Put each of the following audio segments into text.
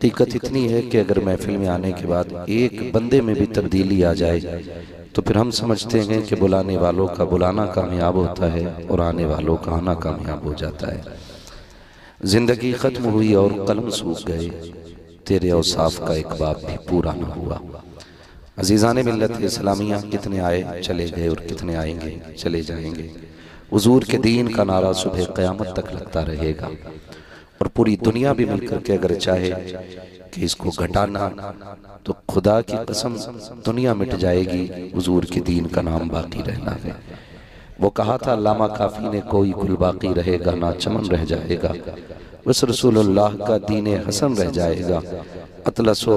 हकीकत इतनी है कि अगर महफिल में आने के बाद एक बंदे में भी तब्दीली आ जाए तो फिर हम समझते हैं कि बुलाने वालों का बुलाना कामयाब होता है और आने वालों का आना कामयाब हो जाता है। जिंदगी ख़त्म हुई और कलम सूख गए, तेरे औसाफ का एक बाब भी पूरा न हुआ। अजीज़ान मिल्लत इस्लामिया कितने आए चले गए और कितने आएंगे चले जाएंगे। हुजूर के दीन का नारा सुबह क़यामत तक लगता रहेगा और पूरी दुनिया भी मिलकर के अगर चाहे कि इसको घटाना तो खुदा की कसम दुनिया मिट जाएगी, हुजूर के दीन का नाम बाकी रहना है। वो कहा था अल्लामा काफ़ी ने, कोई गुल बाकी रहेगा ना चमन रह जाएगा, बस रसूलुल्लाह का दीन हसन रह जाएगा। अतलसो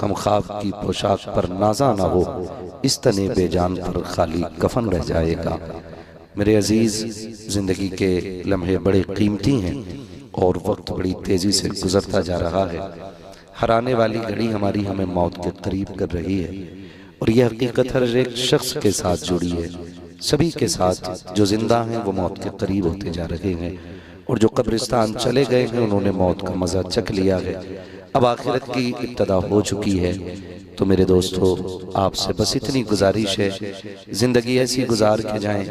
कमखाब की पोशाक पर नाजा ना हो, इस तने बेजान पर खाली कफन रह जाएगा। मेरे अजीज़, ज़िंदगी के लम्हे बड़े कीमती हैं और वक्त बड़ी तेज़ी से गुजरता जा रहा है। हर आने वाली घड़ी हमारी हमें मौत के करीब कर रही है और यह हकीकत हर एक शख्स के साथ जुड़ी है। सभी के साथ जो जिंदा हैं वो मौत के करीब होते जा रहे हैं और जो कब्रिस्तान चले गए हैं उन्होंने मौत का मज़ा चख लिया है। अब आखिरत की इब्तदा हो चुकी है। तो मेरे दोस्तों, आपसे बस इतनी गुजारिश है, ज़िंदगी ऐसी गुजार के जाएं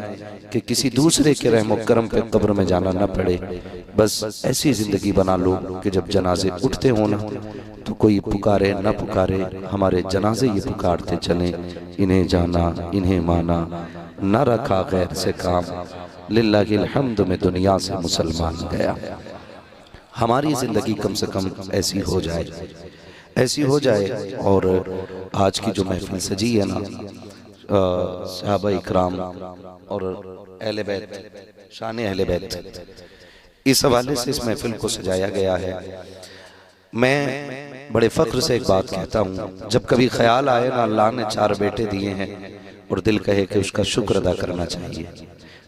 कि किसी दूसरे के रहम करम पे कब्र में जाना न पड़े। बस ऐसी ज़िंदगी बना लो कि जब जनाजे उठते हो ना तो कोई पुकारे न पुकारे, हमारे जनाजे ये पुकारते चलें, इन्हें जाना इन्हें माना, न रखा गैर से काम, लिल्लाहिल हम्द में दुनिया से मुसलमान गया। हमारी ज़िंदगी कम से कम ऐसी हो जाए, ऐसी हो जाए। और आज की जो महफिल सजी है ना, सहाबा इकराम और अहले बैत, शान अहले बैत, इस हवाले से इस महफिल को सजाया गया है। मैं बड़े फ़ख्र से एक बात कहता हूँ, जब कभी ख्याल आए ना अल्लाह ने 4 बेटे दिए हैं और दिल कहे कि उसका शुक्र अदा करना चाहिए,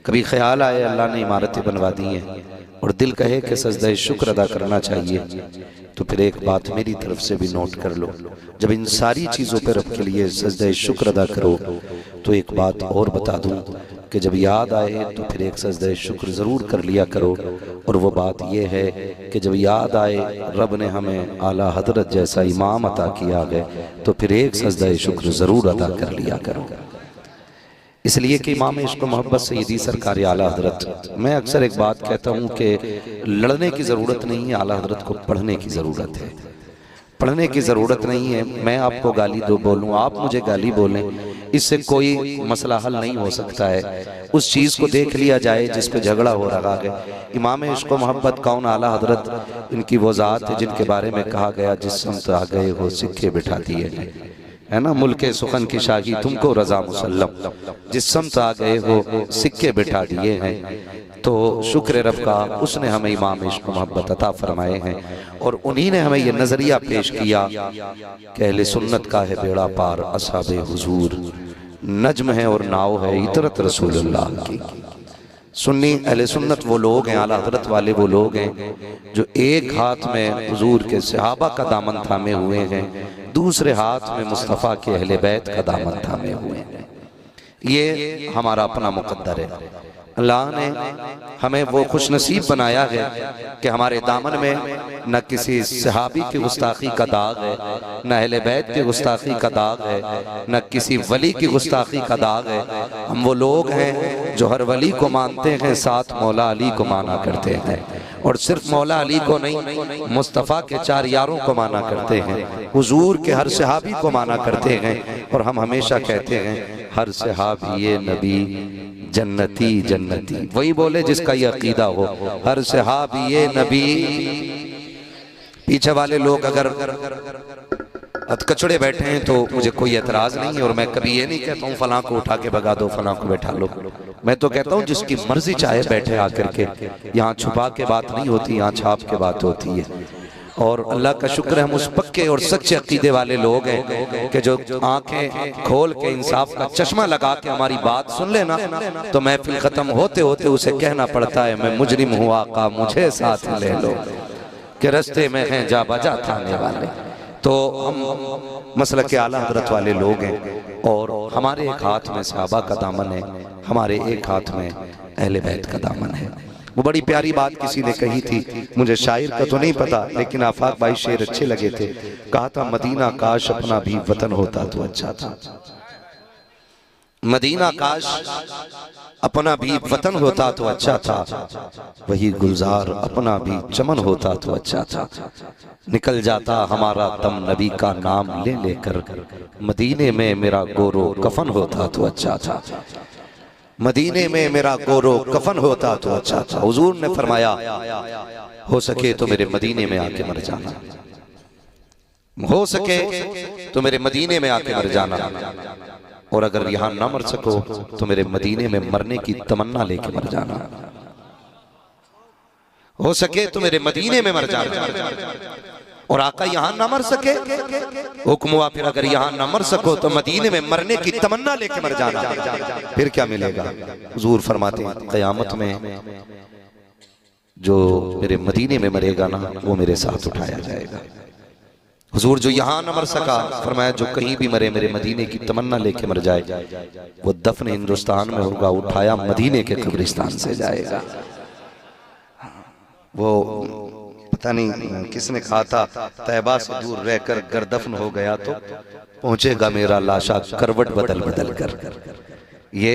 कभी ख्याल आए अल्लाह ने इमारतें बनवा दी हैं और दिल कहे कि सजदा शुक्र अदा करना चाहिए, तो फिर एक बात मेरी तरफ से भी नोट कर लो, जब इन सारी चीज़ों पर रब के लिए सजदा शुक्र अदा करो तो एक बात और बता दूं कि जब याद आए तो फिर एक सजदा शुक्र ज़रूर कर लिया करो। और वो बात ये है कि जब याद आए रब ने हमें आला हजरत जैसा इमाम अता किया है तो फिर एक सजदा शुक्र ज़रूर अदा कर लिया करो। इसलिए कि इमाम इश्क़ मोहब्बत सय्यदी सरकार आला हजरत, मैं अक्सर एक बात कहता हूँ कि लड़ने की ज़रूरत नहीं है, आला हजरत को पढ़ने की ज़रूरत है। पढ़ने की ज़रूरत नहीं है, मैं आपको गाली दो बोलूँ, आप मुझे गाली बोलें, इससे कोई मसला हल नहीं हो सकता है। उस चीज़ को देख लिया जाए जिस पे झगड़ा हो रहा है। इमाम इश्क़ मोहब्बत कौन, आला हजरत, इनकी वो ज़ात है जिनके बारे में कहा गया जिस समत आ गए हो सिक्के बिठा दिए हैं, है ना। मुल्के सुखन की शाही तुमको रजा मुसल्लम, जिस समत आ गए हो सिक्के बिठा दिए हैं। तो शुक्र रब का, उसने हमें इमाम इश्क़ मोहब्बत अता फरमाए हैं और उन्हीं ने हमें यह नजरिया पेश किया कि अहले सुन्नत का है बेड़ा पार, असहाबे हुजूर नज्म है और नाव है इतरत रसूलुल्लाह की। सुन्नी अहले सुन्नत वो लोग हैं, आला हज़रत वाले वो लोग हैं जो एक हाथ में हुजूर के सहाबा का दामन थामे हुए हैं, दूसरे हाथ में मुस्तफ़ा के अहले बैत का दामन थामे हुए हैं। ये हमारा अपना मुकद्दर है। अल्लाह ने हमें वो खुश नसीब बनाया है कि हमारे दामन में न किसी सहाबी की गुस्ताखी का दाग है, न अहले बैत की गुस्ताखी का दाग है, न किसी वली की गुस्ताखी का दाग है। हम वो लोग हैं जो हर वली को मानते हैं, साथ मौला अली को माना करते हैं, और सिर्फ मौला अली को नहीं, मुस्तफ़ा के 4 यारों को माना करते हैं, हुजूर के हर सहाबी को माना करते हैं। और हम हमेशा कहते हैं हर सहाबी ये नबी जन्नती जन्नती, वही बोले जिसका ये अकीदा हो, हर सहाबी ये नबी। पीछे वाले लोग अगर कचड़े बैठे हैं तो मुझे कोई एतराज नहीं है, और मैं कभी ये नहीं कहता हूँ फलां को उठा के भगा दो, फलां को बैठा लो। मैं तो कहता हूँ जिसकी मर्जी चाहे बैठे आकर के, यहाँ छुपा के बात नहीं होती, यहाँ छाप के बात होती है। और अल्लाह का शुक्र है हम उस पक्के और सच्चे अकीदे वाले लोग हैं कि जो आंखें खोल के इंसाफ का चश्मा लगा के हमारी बात सुन लेना तो महफिल खत्म होते होते उसे कहना पड़ता है मैं मुजरिम हूँ आका मुझे साथ ले लो, कि रस्ते में हैं जा बजा थाने वाले। तो हम मसलक के आला हज़रत वाले लोग हैं और हमारे एक हाथ में सहाबा का दामन है, हमारे एक हाथ में अहले बैत का दामन है। वो बड़ी प्यारी बात किसी ने कही थी, मुझे शायर का तो नहीं पता, लेकिन आफाक भाई शेर अच्छे लगे थे। कहा था मदीना काश अपना भी वतन होता तो अच्छा था। मदीना काश अपना भी वतन होता तो अच्छा था, वही गुलजार अपना भी चमन होता तो अच्छा था। निकल जाता हमारा दम नबी का नाम ले लेकर, मदीने में मेरा गोरो कफन होता तो अच्छा था। मदीने में मेरा गोरो कफन होता तो अच्छा था। हुजूर ने फरमाया हो सके तो मेरे मदीने में आके मर जाना, हो सके तो मेरे मदीने में आके मर जाना, और अगर यहां ना मर सको तो मेरे मदीने में मरने की तमन्ना लेके मर जाना। हो सके तो मेरे मदीने में मर जाना, और आका यहां ना मर सके हुक्म हुआ फिर अगर यहां ना मर सको तो मदीने में मरने की तमन्ना लेके मर जाना। फिर क्या मिलेगा? हुजूर फरमाते हैं क़यामत में जो मेरे मदीने में मरेगा ना वो मेरे साथ उठाया जाएगा। हुजूर जो यहाँ न मर सका, फरमाया जो कहीं भी मरे मेरे मदीने की तमन्ना लेके मर जाए, वो दफन हिंदुस्तान में होगा, उठाया मदीने के कब्रिस्तान से जाएगा। वो पता नहीं किसने कहा था, तैबा से दूर रहकर गर दफन हो गया तो पहुंचेगा मेरा लाशा करवट बदल बदल कर। ये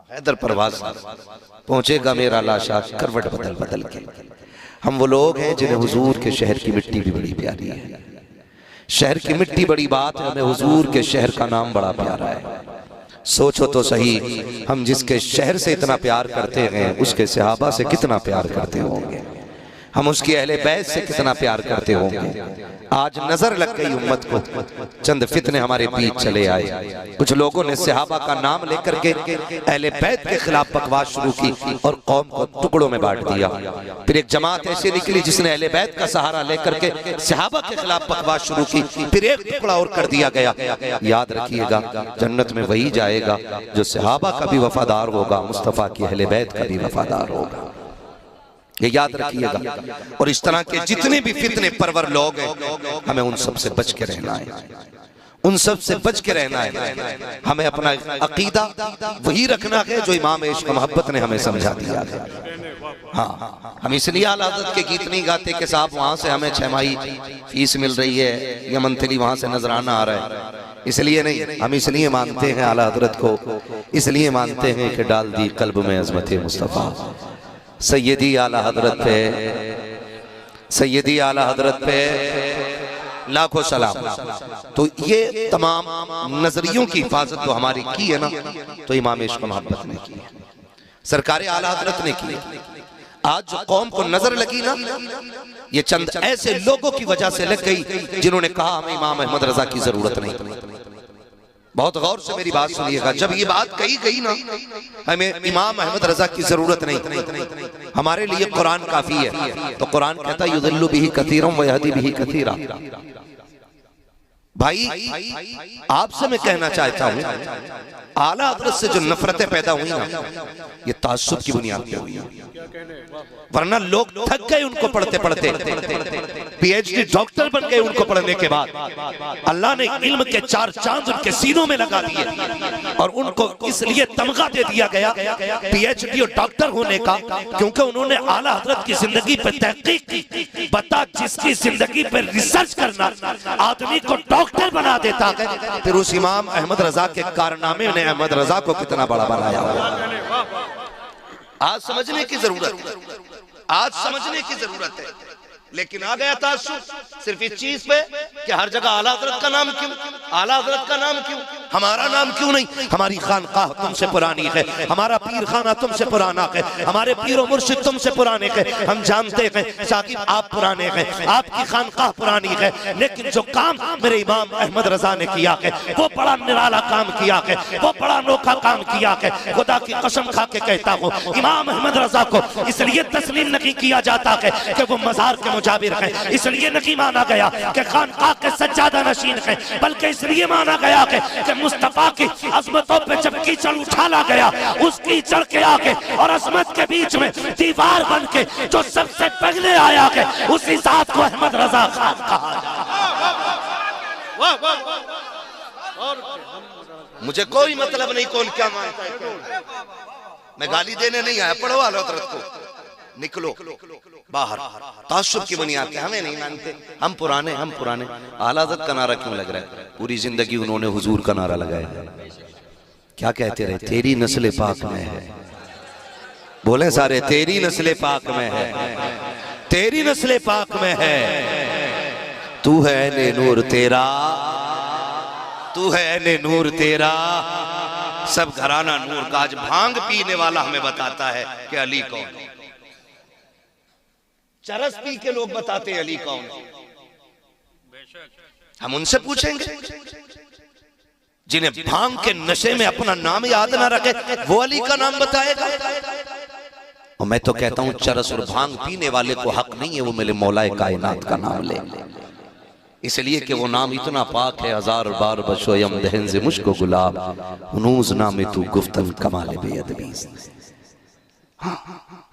हैदर परवाज, पहुंचेगा मेरा लाशा करवट बदल बदल के। हम वो लोग हैं जिन्हें हुजूर के शहर की मिट्टी भी बड़ी प्यारी है। शहर की मिट्टी बड़ी बात है, हमें हुजूर के शहर का नाम बड़ा प्यारा है। सोचो तो सही, हम जिसके शहर से इतना प्यार करते हैं उसके सहाबा से कितना प्यार करते होंगे, हम उसकी अहले बैत से कितना प्यार करते होंगे। आज नजर लग गई उम्मत को, चंद फितने हमारे बीच चले आए, कुछ लोगों ने सहाबा का नाम लेकर के अहले बैत के खिलाफ बकवास शुरू की और कौम को टुकड़ों में बांट दिया। फिर एक जमात ऐसी निकली जिसने अहले बैत का सहारा लेकर के सहाबा के खिलाफ बकवास शुरू की, फिर एक टुकड़ा और कर दिया गया। याद रखिएगा जन्नत में वही जाएगा जो सहाबा का भी वफादार होगा, मुस्तफा की अहले बैत का भी वफादार होगा, ये याद रखिएगा। और इस तरह के जितने भी फितने परवर लोग हैं हमें उन सब से बच के रहना है, उन सब से बच के रहना है। हमें अपना अकीदा वही रखना है जो इमाम इश्क मोहब्बत ने हमें समझा दिया है। हाँ, हम इसलिए आला हज़रत के गीत नहीं गाते कि साहब वहां से हमें 6 माही फीस मिल रही है या मंथली वहां से नजराना आ रहा है, इसलिए नहीं। हम इसलिए मानते हैं आला हज़रत को, इसलिए मानते हैं कि डाल दी कल्ब में अज़मत मुस्तफ़ा। सैयदी आला हजरत पे, सैयदी आला हजरत पे लाखों सलाम। तो ये तमाम नजरियों की हिफाजत तो हमारी की है ना, तो इमाम इश्क मोहब्बत ने की, सरकार आला हजरत ने की। आज जो कौम को नजर लगी ना, ये चंद ऐसे लोगों की वजह से लग गई जिन्होंने कहा हमें इमाम अहमद रजा की जरूरत नहीं। बहुत गौर से मेरी बात सुनिएगा, जब ये बात कही गई ना हमें इमाम अहमद रजा की जरूरत नहीं, हमारे लिए कुरान काफी है, तो कुरान कहता है युदिल्लु बिही कसीरम व यहदी बिही कसीरा। भाई आपसे मैं कहना चाहता हूँ, आला हज़रत से जो नफरतें पैदा हुई ना ये तासुब की बुनियाद पे हुई, वरना लोग थक गए उनको पढ़ते पढ़ते, पीएचडी डॉक्टर बन गए उनको पढ़ने के बाद। अल्लाह ने इल्म के 4 चांद उनके सीनों में लगा दिए और उनको इसलिए तमगा दे दिया गया पीएचडी और डॉक्टर होने का, क्योंकि उन्होंने आला हज़रत की जिंदगी पर तहकीक की। बता जिसकी जिंदगी पर रिसर्च करना आदमी को डॉक्टर बना देता है, फिर उस इमाम अहमद रजा के कारनामे ने अहमद रजा को कितना बड़ा बनाया। आज समझने की जरूरत है, आज समझने की जरूरत है। लेकिन आ गया तासुब सिर्फ इस चीज पे कि हर जगह आला हज़रत का नाम क्यों, आला हज़रत का नाम क्यों, हमारा नाम क्यों नहीं। हमारी खानकाह तुमसे पुरानी है, हमारा पीर खाना तुमसे पुराना है, हमारे पीर और मुर्शिद तुमसे पुराने हैं। हम जानते हैं साकिब आप पुराने हैं, आपकी खानकाह पुरानी है, लेकिन जो काम मेरे इमाम अहमद रजा ने किया है वो बड़ा निराला काम किया है, वो बड़ा अनोखा काम किया है। खुदा की कसम खा के कहता हूँ इमाम अहमद रजा को इसलिए तस्लीम नहीं किया जाता है कि वो मजार के मुजाबिर है, इसलिए नहीं माना गया कि खानकाह के सज्जादा नशीन है, बल्कि इसलिए माना गया कि मुस्तफा की अजमतों पे जब कीचड़ उछाला गया उस कीचड़ के आगे और अजमत के बीच में दीवार बन के जो सबसे पहले आया है उसी जात को अहमद रजा खान कहा जाता। मुझे कोई मतलब नहीं कौन क्या मानता है, मैं गाली देने नहीं आया, पढ़ो आला हज़रत को, निकलो बाहर। तासुब की बुनियाद पे हमें नहीं मानते, हम पुराने। आला हज़रत का नारा क्यों लग रहा है? पूरी जिंदगी उन्होंने हुजूर का नारा लगाया है। क्या कहते रहे? तेरी नस्ल पाक में है। बोले सारे, तेरी नस्ल पाक में है, तेरी नस्ल पाक में है। तू है ने नूर तेरा, तू है ने नूर तेरा। सब घराना नूर का। आज भांग पीने वाला हमें बताता है कि अली कौन है। चरस पी के लोग बताते हैं अली कौन है। हम उनसे पूछेंगे जिन्हें भांग के नशे में अपना नाम याद ना रखे, वो अली का नाम बताएगा। और मैं तो कहता हूं चरस और भांग पीने वाले को हक नहीं है वो मेरे मौलाए कायनात का नाम ले, इसलिए कि वो नाम इतना पाक है। हजार बार बशोयम दहन से मुश्को गुलाब हुनूज नामे तू गुफ्तन कमाले बेअदबी।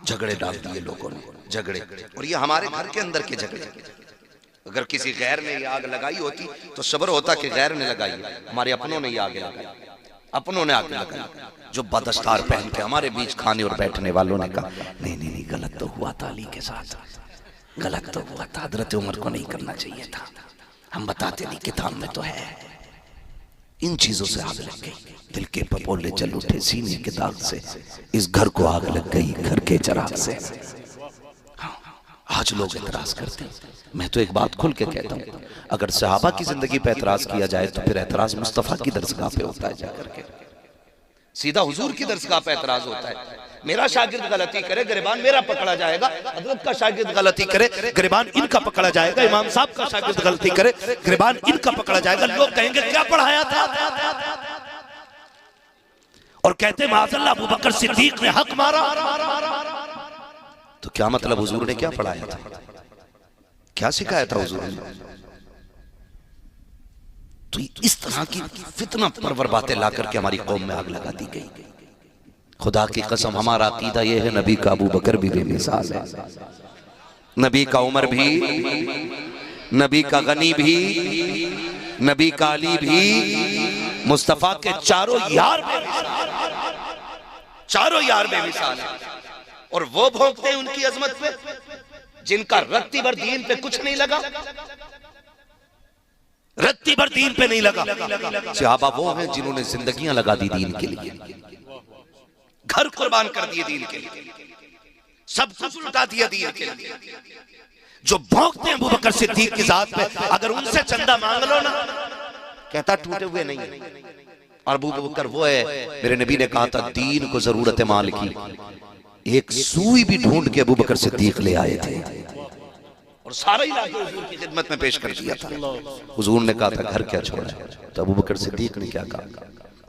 झगड़े डाल दिए लोगों ने, झगड़े। और ये हमारे घर के अंदर के झगड़े। अगर किसी गैर ने ये आग लगाई होती तो सब्र होता कि गैर ने लगाई, हमारे अपनों ने ये आग लगाई, अपनों ने आग लगाई। जो बदस्तार पहन के हमारे बीच खाने और बैठने वालों ने कहा नहीं नहीं नहीं, गलत तो हुआ था अली के साथ, गलत तो हुआ था, हज़रत उमर को नहीं करना चाहिए था। हम बताते नहीं, किताब में तो है। इन चीजों से आग लग गई, दिल के पपोले जल उठे सीने के दाग से, इस घर को आग लग गई घर के चिराग से। आज लोग एतराज करते हैं। मैं तो एक बात खुल के कहता हूं, अगर सहाबा की जिंदगी पे एतराज किया जाए तो फिर एतराज मुस्तफा की दरसगाह पे होता है जाकर के, सीधा हुजूर की दरसगाह पे एतराज होता है। मेरा शागिर्द गलती करे, गिरबान मेरा पकड़ा जाएगा। हजरत का शागिर्द गलती करे, गिरबान इनका पकड़ा जाएगा। इमाम साहब का शागिर्द गलती करे, गिरबान इनका पकड़ा जाएगा। लोग कहेंगे क्या पढ़ाया था, और कहते माज़अल्लाह अबू बकर सिद्दीक ने हक मारा। तो क्या मतलब हुजूर ने क्या पढ़ाया था, क्या सिखाया था हुजूर ने? तो इस तरह की फितना परवर बातें ला करके हमारी कौम में आग लगा दी गई। खुदा की कसम हमारा अकीदा यह है, नबी का अबू बकर भी बेमिसाल है, नबी का उमर भी, नबी का गनी भी, नबी का अली भी, मुस्तफा के चारों यार बेमिसाल, चारों यार बेमिसाल है। और वो भोंकते हैं उनकी अजमत पे जिनका रत्ती भर दीन पे कुछ नहीं लगा, रत्ती भर दीन पे नहीं लगा। सहाबा वो हैं जिन्होंने जिंदगियां लगा दी दीन के लिए, घर कुर्बान कर दिए दीन के लिए, सब कुछ उल्टा दिया दीन के लिए। जो भौंकते हैं अबू बकर सिद्दीक की जात पे, अगर उनसे चंदा मांग लो ना, कहता टूटे हुए नहीं है। और अबू बकर वो है, मेरे नबी ने कहा था दीन को जरूरत है माल की, एक सुई भी ढूंढ के अबू बकर सिद्दीक ले आए थे और सारा इलाका हुजूर की खिदमत में पेश कर दिया था। हुजूर ने कहा था घर क्या छोड़ा है, तो अबू बकर सिद्दीक ने क्या कहा,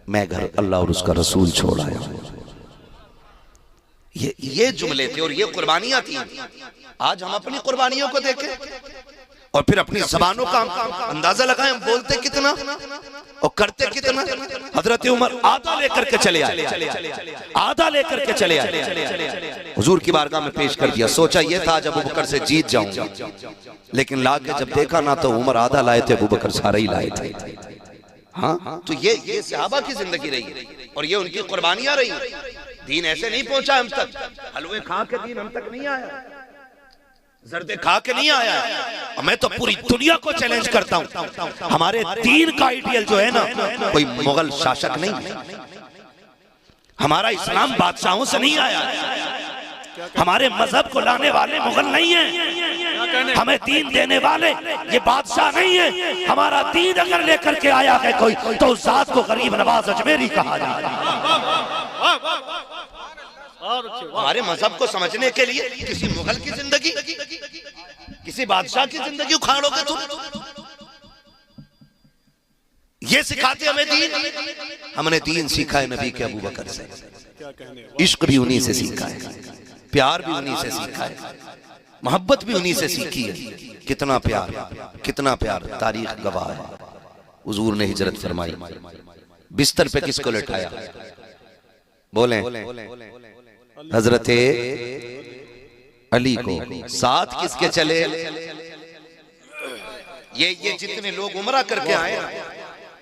मैं घर अल्लाह और उसका रसूल छोड़ आया हूं। ये जुमले थे और ये कुर्बानियां थी। आज हम अपनी कुर्बानियों को देखें और फिर अपनी जबानों का अंदाजा लगाएं, हम बोलते कितना और करते कितना। हजरत उमर आधा लेकर के चले आए, आधा लेकर के चले आए, हुजूर की बारगाह में पेश कर दिया। सोचा ये था जब अबू बकर से जीत जाऊंगा, लेकिन लाके जब देखा ना तो उमर आधा लाए थे, अबू बकर सारा ही लाए थे। हाँ, तो ये सहाबा की जिंदगी रही और ये उनकी कुर्बानियां रही। दीन ऐसे नहीं पहुंचा हम तक, हलवे खा के दीन हम तक नहीं आया, जर्दे खा के नहीं आया। मैं तो पूरी दुनिया को चैलेंज करता हूं, हमारे दीन का आइडियल जो है ना, कोई मुगल शासक नहीं, हमारा इस्लाम बादशाहों से नहीं आया, हमारे मजहब को लाने वाले मुगल नहीं है, हमें दीन देने वाले ये बादशाह नहीं है। हमारा दीन अगर लेकर के आया है कोई, तो उस जात को गरीब नवाज अजमेरी कहा जाता है। हमारे मजहब को समझने के लिए किसी मुगल की जिंदगी, किसी बादशाह की जिंदगी उखाड़ोगे तुम? ये सिखाते हमें दीन। हमने दीन सीखा है नबी के अबू बकर से, इश्क भी उन्हीं से सीखा है, प्यार भी उन्हीं से सीखा है, मोहब्बत भी उन्हीं से सीखी है। कितना प्यार, कितना प्यार, तारीख गवाह है। हुजूर ने हिजरत फरमाई, बिस्तर पे किसको लेटाया? बोले हजरत अली को। साथ किसके चले? ये जितने लोग उमरा करके आए ना,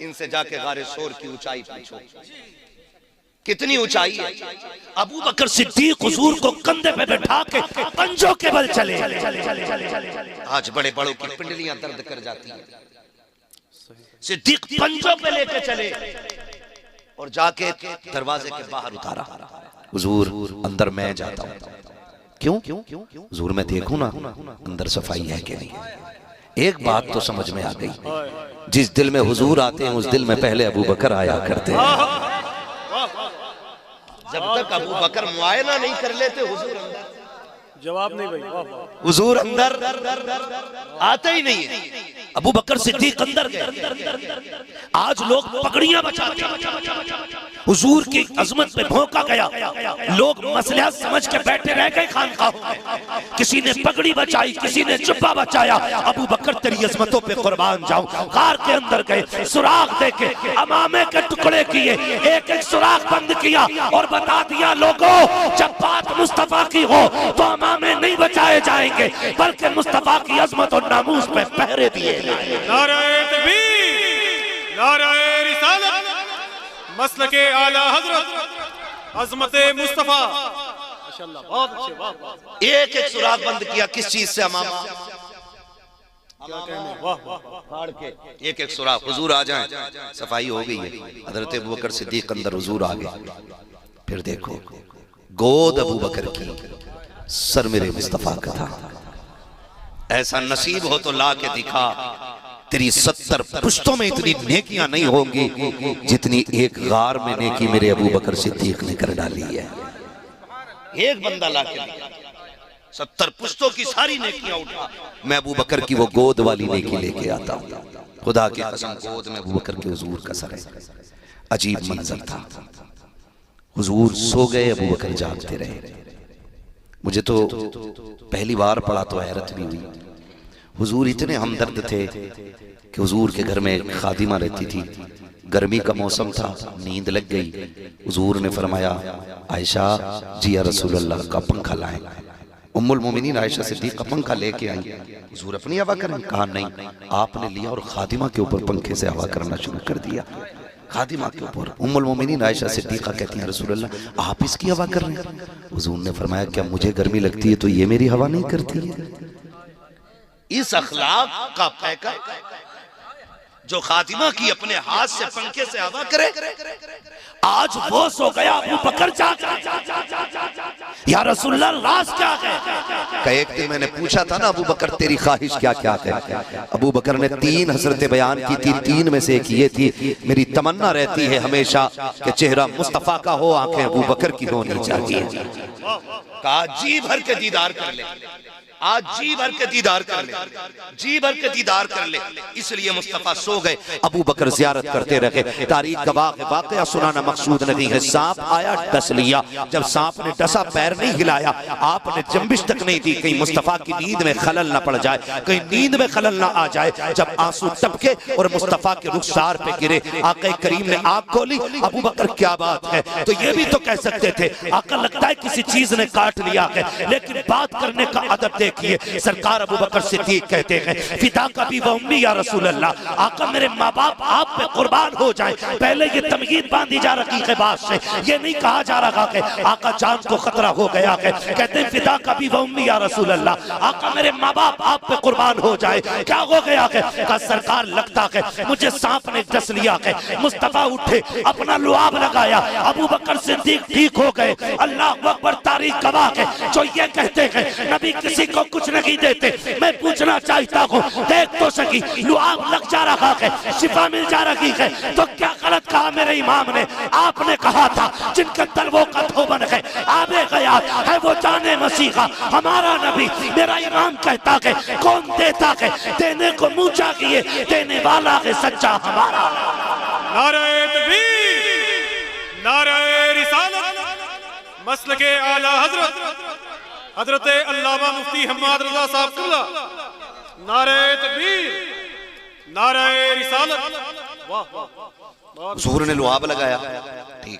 इनसे जाके गारे शोर की ऊंचाई पूछो, कितनी ऊंचाई है। अबू बकर सिद्दीक हुजूर को कंधे पे बैठा के पंजों के बल चले। आज बड़े बड़ों की पिंडलियां दर्द कर जाती हैं, सिद्दीक पंजों पे लेके चले और जाके दरवाजे के बाहर उतारा। हुजूर अंदर मैं जाता हूं। क्यों? हुजूर मैं देखूं ना अंदर सफाई है कि नहीं। एक बात तो समझ में आ गई, जिस दिल में हुजूर आते हैं उस दिल में पहले अबू बकर आया करते हैं। जब तक अबू बकर मुआयना नहीं कर लेते हुजूर अंदर जवाब नहीं भाई, हुजूर अंदर आते ही नहीं है। अबू बकर सिद्दीक अंदर गए। आज लोग पगड़ियां बचाते हैं, हुजूर की अजमत पे भौंका गया, लोग मसला समझ के बैठे रह गए खानकाहों में। किसी ने पगड़ी बचाई, किसी ने जुब्बा बचाया। अबू बकर तेरी अजमतों पे कुर्बान जाऊं। कार के अंदर गए, सुराख देके अमामे के टुकड़े किए, एक एक सुराख बंद किया और बता दिया लोगों जब बात मुस्तफा की हो तो अमामे नहीं बचाए जाएंगे बल्कि मुस्तफा की अजमत और नामूस पे पहरे दिए। नारे तकबीर, नारे रिसालत, मसलके आला हजरत, अज़मते मुस्तफा। माशाअल्लाह, बहुत अच्छे, वाह। एक एक सुराख बंद किया, किस चीज से? अमामा। क्या कहने, वाह। फाड़ के एक एक सुराख। हुजूर आ जाएं, सफाई हो गई है। हजरत अबू बकर सिद्दीक अंदर, हुजूर आ गए। फिर देखो गोद अबू बकर की, सर मेरे मुस्तफा का था। ऐसा नसीब हो तो ला के दिखा, तेरी 70 पुश्तों में इतनी नेकियां नहीं होंगी जितनी एक गार में नेकी मेरे अबू बकर सिद्दीक ने कर डाली है। एक बंदा ला के दिखा, 70 पुश्तों की सारी नेकियां उठा, मैं अबू बकर की वो गोद वाली नेकी लेके आता हूं। खुदा की कसम, गोद में अबू बकर के हुजूर का सर है। अजीब मंजर था। हुजूर सो गए, अबू बकर जागते रहे। मुझे तो पहली बार पढ़ा तो हैरत भी हुई। हुजूर इतने हमदर्द थे कि हुजूर के घर में एक खादिमा रहती थी। गर्मी का मौसम था, नींद लग गई। हुजूर ने फरमाया, आयशा जी या रसूल अल्लाह का पंखा लाएं। उम्मुल मोमिनीन आयशा सिद्दीक़ा पंखा लेके आई। हुजूर अपनी हवा करें? कहा नहीं। आपने लिया और खादिमा के ऊपर पंखे से हवा करना शुरू कर दिया। खादिमा के ऊपर। उम्मुल मोमिनीन आयशा सिद्दीक़ा कहती हैं, रसूल अल्लाह आप इसकी हवा कर रहे हैं? हुजूर ने फरमाया, क्या मुझे गर्मी लगती है तो ये मेरी हवा नहीं करती है? इस अखलाक का पैकर जो खातिमा की अपने हाथ से पंखे से हवा करे, आज वो सो गया। अबू बकर या रसूलल्लाह राज क्या है? एक दिन मैंने पूछा था ना, अबू बकर तेरी ख्वाहिश क्या क्या है? अबू बकर ने 3 हसरतें बयान की थी। 3 में से एक ये थी, मेरी तमन्ना रहती है हमेशा कि चेहरा मुस्तफा का हो, आंखें अबू बकर की होनी चाहिए। कहा जी भर के दीदार कर ले, आज जी भर के दीदार कर ले, जी भर के दीदार कर ले। इसलिए मुस्तफा सो गए, अबू बकर ज़ियारत करते रहे। तारीख का वाक़या सुनाना मकसूद नहीं है। सांप आया, डस लिया। जब सांप ने डसा, पैर नहीं हिलाया, आपने जंबिश तक नहीं दी, कहीं मुस्तफा की नींद में खलल ना पड़ जाए, कहीं नींद में खलल ना आ जाए। जब आंसू टपके और मुस्तफा के रुखसार पे गिरे, आका करीम ने आंख खोली। अबू बकर क्या बात है? तो ये भी तो कह सकते थे आका लगता है किसी चीज ने काट लिया है, लेकिन बात करने का अदब देखिए। सरकार अबू बकर सिद्दीक कहते हैं, फिदा का भी व उम्मी या रसूल अल्लाह, आका मेरे माँ बाप आप पे कुर्बान हो जाए। पहले ये तमहीद बांधी जा रही है बात से, ये नहीं कहा जा रहा कि आका जान को खतरा हो गया है। कहते हैं फिदा का भी व उम्मी या रसूल अल्लाह, आका मेरे माँ बाप आप पे कुर्बान हो जाए। क्या हो गया है? का सरकार लगता है मुझे सांप ने डस लिया है। मुस्तफा उठे, अपना लुआब लगाया, अबू बकर सिद्दीक ठीक हो गए। अल्लाह अकबर, तारीख गवाह है जो ये कहते हैं नबी किसी को कुछ नहीं देते। मैं पूछना चाहता हूँ, देख तो सकी लुआब लग जा रहा है, शिफा मिल जा रही है, तो क्या गलत कहा मेरे इमाम ने? आपने कहा था जिनके तलवों का धोबन है, आबे गया है वो जाने मसीहा हमारा नबी। मेरा इमाम कहता है कौन देता है, देने को मुँह चाहिए, देने वाला है सच्चा हमारा। नारे तकबीर, नारे रिसालत, मसलके आला हजरत अल्लामा मुफ्ती हम्माद रज़ा साहब। नारे तकबीर, नारे रिसालत। वाह, हुजूर ने लुआब लगाया। ठीक,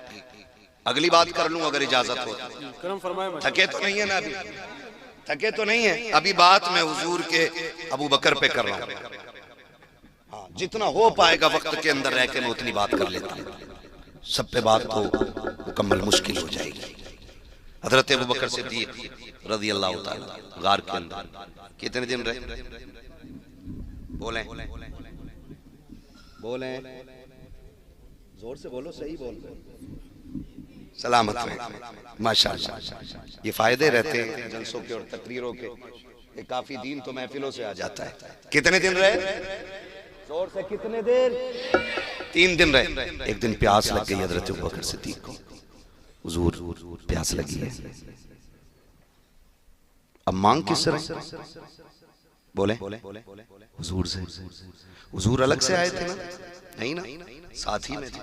अगली बात कर लूं अगर इजाजत हो। करम फरमाए। थके तो नहीं है ना अभी? थके तो नहीं है अभी? बात मैं हुजूर के अबू बकर पे कर रहा हूँ। हाँ, जितना हो पाएगा वक्त के अंदर रह के मैं उतनी बात कर लेता हूँ। सब पे बात तो मुकम्मल मुश्किल हो जाएगी। हजरत अबू बकर सिद्दीक रज़ी अल्लाह ताला गार के अंदर कितने दिन रहे? बोलें बोलें, जोर से बोलो, सही बोलो। सलामत में माशाअल्लाह। ये फायदे रहते हैं जलसों के और तकरीरों के, काफी दीन तो महफिलों से आ जाता है। कितने दिन रहे? जोर से, कितने देर? 3 दिन रहे। एक दिन प्यास लग गई हजरत अबू बकर सिद्दीक को। हुजूर प्यास लगी है, अब मांग किस तरह? बोले हुजूर से। हुजूर अलग से आए थे ना? नहीं ना, साथ ही में थे।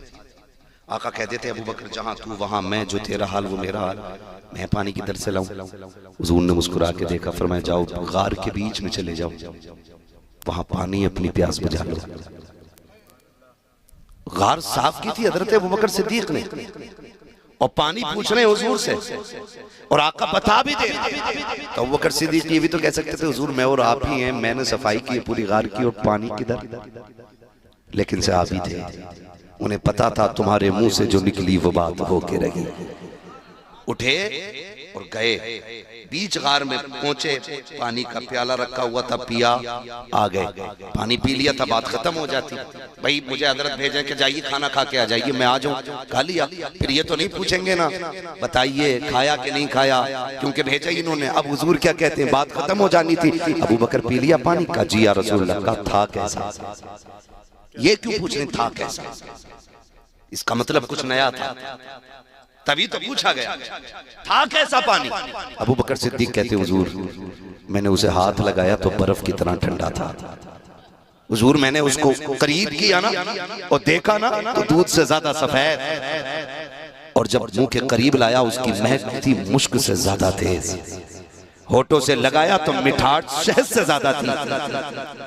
आका कहते थे अबू बकर जहां तू वहां मैं, जो तेरा हाल वो मेरा हाल, मैं पानी की दर से लाऊं। हुजूर ने मुस्कुरा के देखा, फरमाया जाओ गार के बीच में चले जाओ, वहां पानी अपनी प्यास बुझा लो। गार साफ की थी हजरत अबू बकर सिद्दीक ने, और पानी पूछ रहे हैं हुजूर से, और आका बता भी दे। तो अबू बकर सिद्दीक ये भी तो कह सकते थे हुजूर मैं और आप ही हैं, मैंने सफाई की पूरी गार की और पानी किधर? लेकिन साहब ही थे, उन्हें पता था तुम्हारे मुंह से जो निकली वो बात होके रही। उठे और गए, बीच गार में पहुंचे, पानी का प्याला रखा हुआ था, पिया, आ गए। पानी पी लिया था, बात खत्म हो जाती। भाई मुझे हजरत भेजे कि जाइए खाना खा के आ जाइए, मैं आ जाऊं, खा लिया। फिर ये तो नहीं पूछेंगे ना बताइए खाया कि नहीं खाया, क्योंकि भेजा ही इन्होंने। अब हुजूर क्या कहते हैं, बात खत्म हो जानी थी। अबू बकर पी लिया पानी का, जी या रसूलल्लाह का था कैसा? ये क्यों पूछ रहे था कैसा? इसका मतलब कुछ नया था, तभी तो पूछा गया था कैसा पानी। अबू बकर सिद्दीक कहते हुजूर मैंने उसे हाथ लगाया तो बर्फ की तरह ठंडा था। हुजूर मैंने उसको करीब किया ना और देखा ना तो दूध से ज्यादा सफेद, और जब मुंह के करीब लाया उसकी महक थी मुश्क से ज्यादा तेज, होठों से लगाया तो मिठास शहद से ज्यादा थी।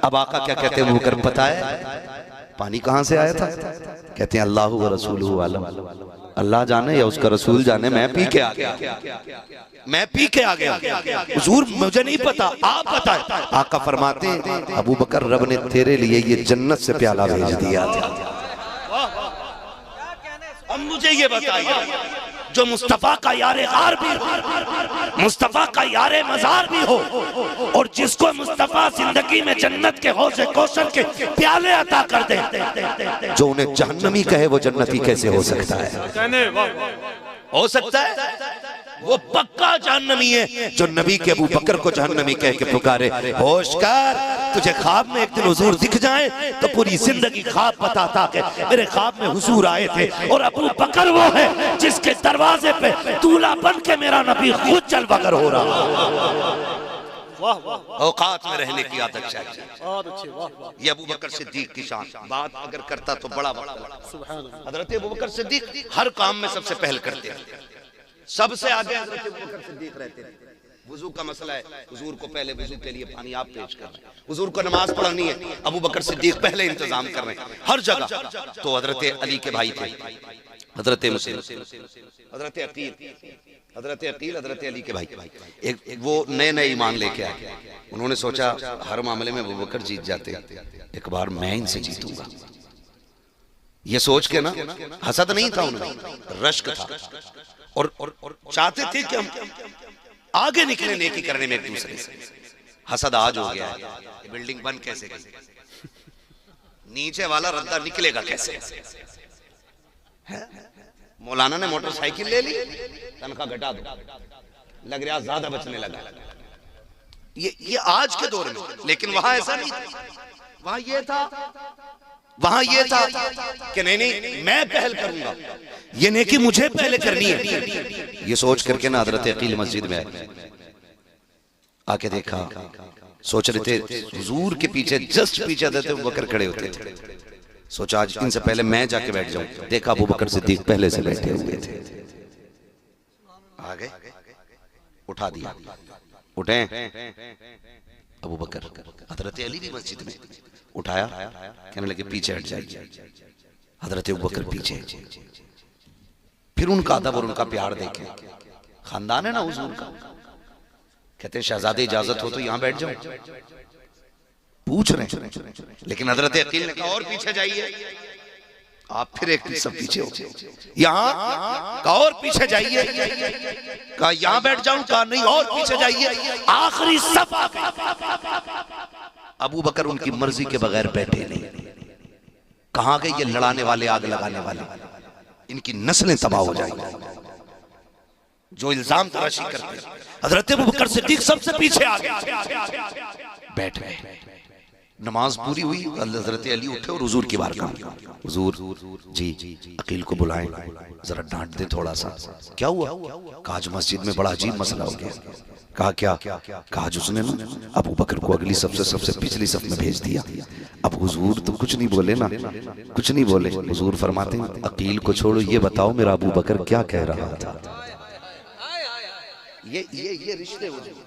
अब आका क्या कहते हैं, मुकर पता है पानी कहां से आया था? कहते हैं अल्लाह व रसूलुहु आलम, अल्लाह जाने या उसका रसूल जाने, मैं पी के आ गया, मैं पी के आ गया। हुजूर मुझे नहीं पता, आप बताएं। आका फरमाते अबू बकर रब ने तेरे लिए ये जन्नत से प्याला भेज दिया था। अब मुझे ये बताइए, जो मुस्तफा का यारे गार भी हो, मुस्तफा का यारे मजार भी हो, और जिसको मुस्तफा जिंदगी में जन्नत के हौज़े कौसर के प्याले अता कर दे, जो उन्हें जहन्नमी कहे वो जन्नती कैसे हो सकता है? हो सकता है वो पक्का जहन्नमी है जो नबी के अबू बकर को जहन्नमी कह के पुकारे। होशकार, तुझे ख्वाब में एक दिन हुजूर दिख जाए तो पूरी जिंदगी ख्वाब बताता कि मेरे ख्वाब में हुजूर आए थे, और अबू बकर वो है जिसके दरवाजे पे दूल्हा बन के मेरा नबी खुद चल बगर हो रहा। औकात में रहने की आदत चाहिए। ये अबू बकर सिद्दीक की शान। बात अगर करता तो बड़ा हजरत अबू बकर सिद्दीक हर काम में सबसे पहल करते हैं, सबसे आगे हजरत अबू बकर सिद्दीक रहते हैं। वुजू का मसला है, हुजूर को पहले वुजू के लिए पानी आप पेश कर रहे हैं, हुजूर को नमाज पढ़नी है, अबू बकर सिद्दीक पहले इंतजाम कर रहे हैं हर जगह। तो हजरत अली के भाई थे, हजरत मुस्लिम, हजरत अकील, हजरत अकील हजरत अली के भाई। एक वो नए नए ईमान लेके आए, उन्होंने सोचा हर मामले में अबू बकर जीत जाते, एक बार मैं इनसे जीतूंगा। ये सोच के ना, हसद नहीं था उन्हें, रश्क था, और चाहते थे कि हम आगे निकले नेकी करने में एक दूसरे से। हसद आज हो गया है, ये बिल्डिंग बन कैसे गई, नीचे वाला रद्दा निकलेगा कैसे? मौलाना ने मोटरसाइकिल ले ली, तनख्वाह घटा दो, लग रहा ज्यादा बचने लगा। ये आज के दौर में, लेकिन वहां ऐसा नहीं था। वहां ये था कि नहीं मैं पहल करूंगा, ये नेकी मुझे पहले करनी है। ये सोच करके ना हजरत अकील मस्जिद में आके देखा, सोच रहे थे हुजूर के पीछे, जस्ट पीछे हजरत अबू बकर खड़े होते थे। सोचा आज इनसे पहले मैं जाके बैठ जाऊं। देखा अबू बकर सिद्दीक पहले से बैठे हुए थे। आ गए, उठा दिया, उठे अबू बकर, हजरत अली भी मस्जिद में, उठाया, कहने लगे पीछे हट जाइए। हजरत अबू बकर पीछे, फिर उनका अदब और उनका प्यार देखे, खानदान है ना हुजूर का। कहते हैं शहजादे इजाजत हो तो यहां बैठ जाओ, पूछ रहे हैं, लेकिन हजरत अकील ने कहा और पीछे जाइए। आप फिर एक सब पीछे हो, यहाँ का और पीछे जाइए, कहा यहाँ बैठ जाऊं, कहा नहीं और पीछे जाइए, आखिरी सब आ गए। अबू बकर उनकी मर्जी के बगैर बैठे नहीं। कहां गए ये लड़ाने वाले, आग लगाने वाले, इनकी नस्लें तबाह हो जाएंगी जो इल्जाम तराशी करते हैं। हजरत अबू बकर सिद्दीक सबसे पीछे आ गए, बैठ गए। नमाज पूरी हुई, हजरत अली उठे और हुजूर की बारगाह में, हुजूर जी अकील को बुलाएं, जरा डांट दे थोड़ा सा। क्या हुआ? कहा आज मस्जिद में बड़ा अजीब मसला हो गया। कहा क्या? कहा आज उसने ना अबू बकर को अगली सबसे पिछली सफ में भेज दिया। अब हुजूर तो कुछ नहीं बोले ना, कुछ नहीं बोले। हुजूर फरमाते हैं अकील को छोड़ो, ये बताओ मेरा अबू बकर क्या कह रहा था। ये रिश्ते हो जाए।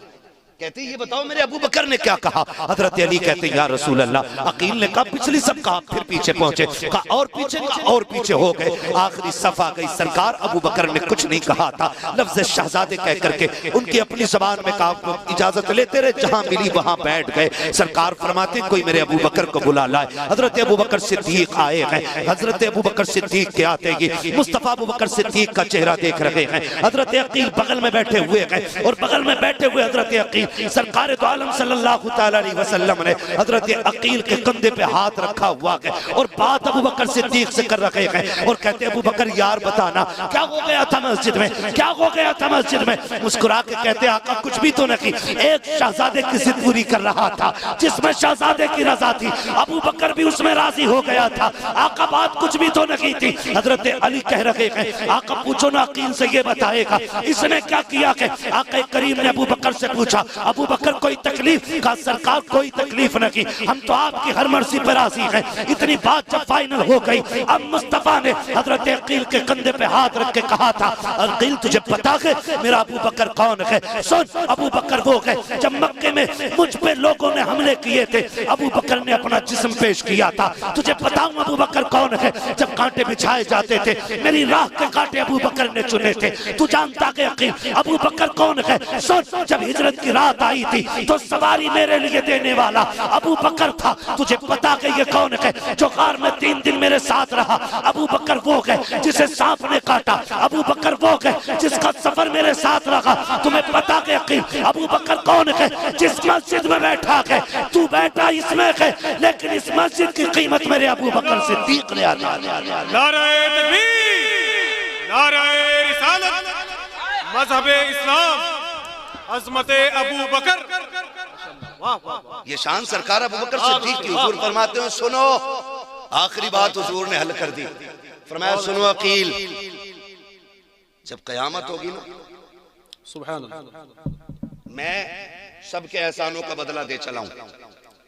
कहते ये बताओ मेरे अबू बकर ने क्या कहा। हजरत अली कहते या रसूल अल्लाह, अकील ने कहा पिछली सब कहा, फिर पीछे पहुंचे, कहा और पीछे, कहा और पीछे हो गए, आखिरी सफ आ गई। सरकार अबू बकर ने कुछ नहीं कहा था, लफ्ज शहजादे कह करके उनकी अपनी जबान में कहा, इजाजत लेते रहे, जहां मिली वहां बैठ गए। सरकार फरमाते कोई मेरे अबू बकर को बुला लाए। हजरत अबू बकर सिद्दीक आए हैं। हजरत अबू बकर सिद्दीक के आते ही मुस्तफा अबू बकर सिद्दीक का चेहरा देख रहे हैं। हजरत अकील बगल में बैठे हुए हैं और बगल में बैठे हुए हजरत अकील, सरकार दो आलम सल्लल्लाहु तआला अलैहि वसल्लम ने हजरत अकील के कंधे पे हाथ रखा हुआ है और बात अबू बकर सिद्दीक से कर रहे हैं और कहते अबू बकर यार बताना क्या हो गया था मस्जिद में, क्या हो गया था मस्जिद में। मुस्कुरा के कहते आका कुछ भी तो नहीं, एक शहजादे की जिद पूरी कर रहा था जिसमें शहजादे की रजा थी, अबू बकर भी उसमें राजी हो गया था। आका बात कुछ भी तो नहीं थी। हजरत अली कह रहे हैं आका पूछो ना अकील से, ये बताएगा इसने क्या किया। आका करीम ने अबू बकर से पूछा अबू बकर कोई तकलीफ? का सरकार कोई तकलीफ नहीं, हम तो आपकी हर मर्जी पर राजी हैं। इतनी बात जब फाइनल हो गई, अब मुस्तफा ने हजरत अकील के कंधे पे हाथ रख के कहा था अकील तुझे पता है मेरा अबू बकर कौन है? सुन अबू बकर वो है जब मक्के में मुझ पे लोगों ने हमले किए थे, अबू बकर ने अपना जिस्म पेश किया था। तुझे बताऊं अबू बकर कौन है? जब कांटे बिछाए जाते थे मेरी राह के कांटे अबू बकर ने चुने थे। तू जानता है अकील अबू बकर कौन है? सुन जब हिजरत की रात आई थी तो सवारी मेरे लिए देने वाला अबू बकर था। तुझे पता है ये कौन है जो कार में 3 दिन मेरे साथ रहा? अबू बकर वो है जिसे सांप ने काटा, अबू बकर वो है जिसका सफर मेरे साथ रहा। तुम्हें पता है अकील अबू बकर कौन है? जिस मस्जिद में बैठा है तू बैठा इसमें है, लेकिन इस मस्जिद की कीमत मेरे अबू बकर सिद्दीक ने अदा की। नारे तकबीर, नारे रिसालत, मजहबे इस्लाम, अज़मते अबू बकर। ये शान सरकार अबू बकर सिद्दीक की। हुजूर फरमाते हैं सुनो, आखिरी बात हुजूर ने हल कर दी। फरमाया सुनो अकील, जब कयामत होगी ना सुभान अल्लाह, मैं सबके एहसानों का बदला दे चला हूं,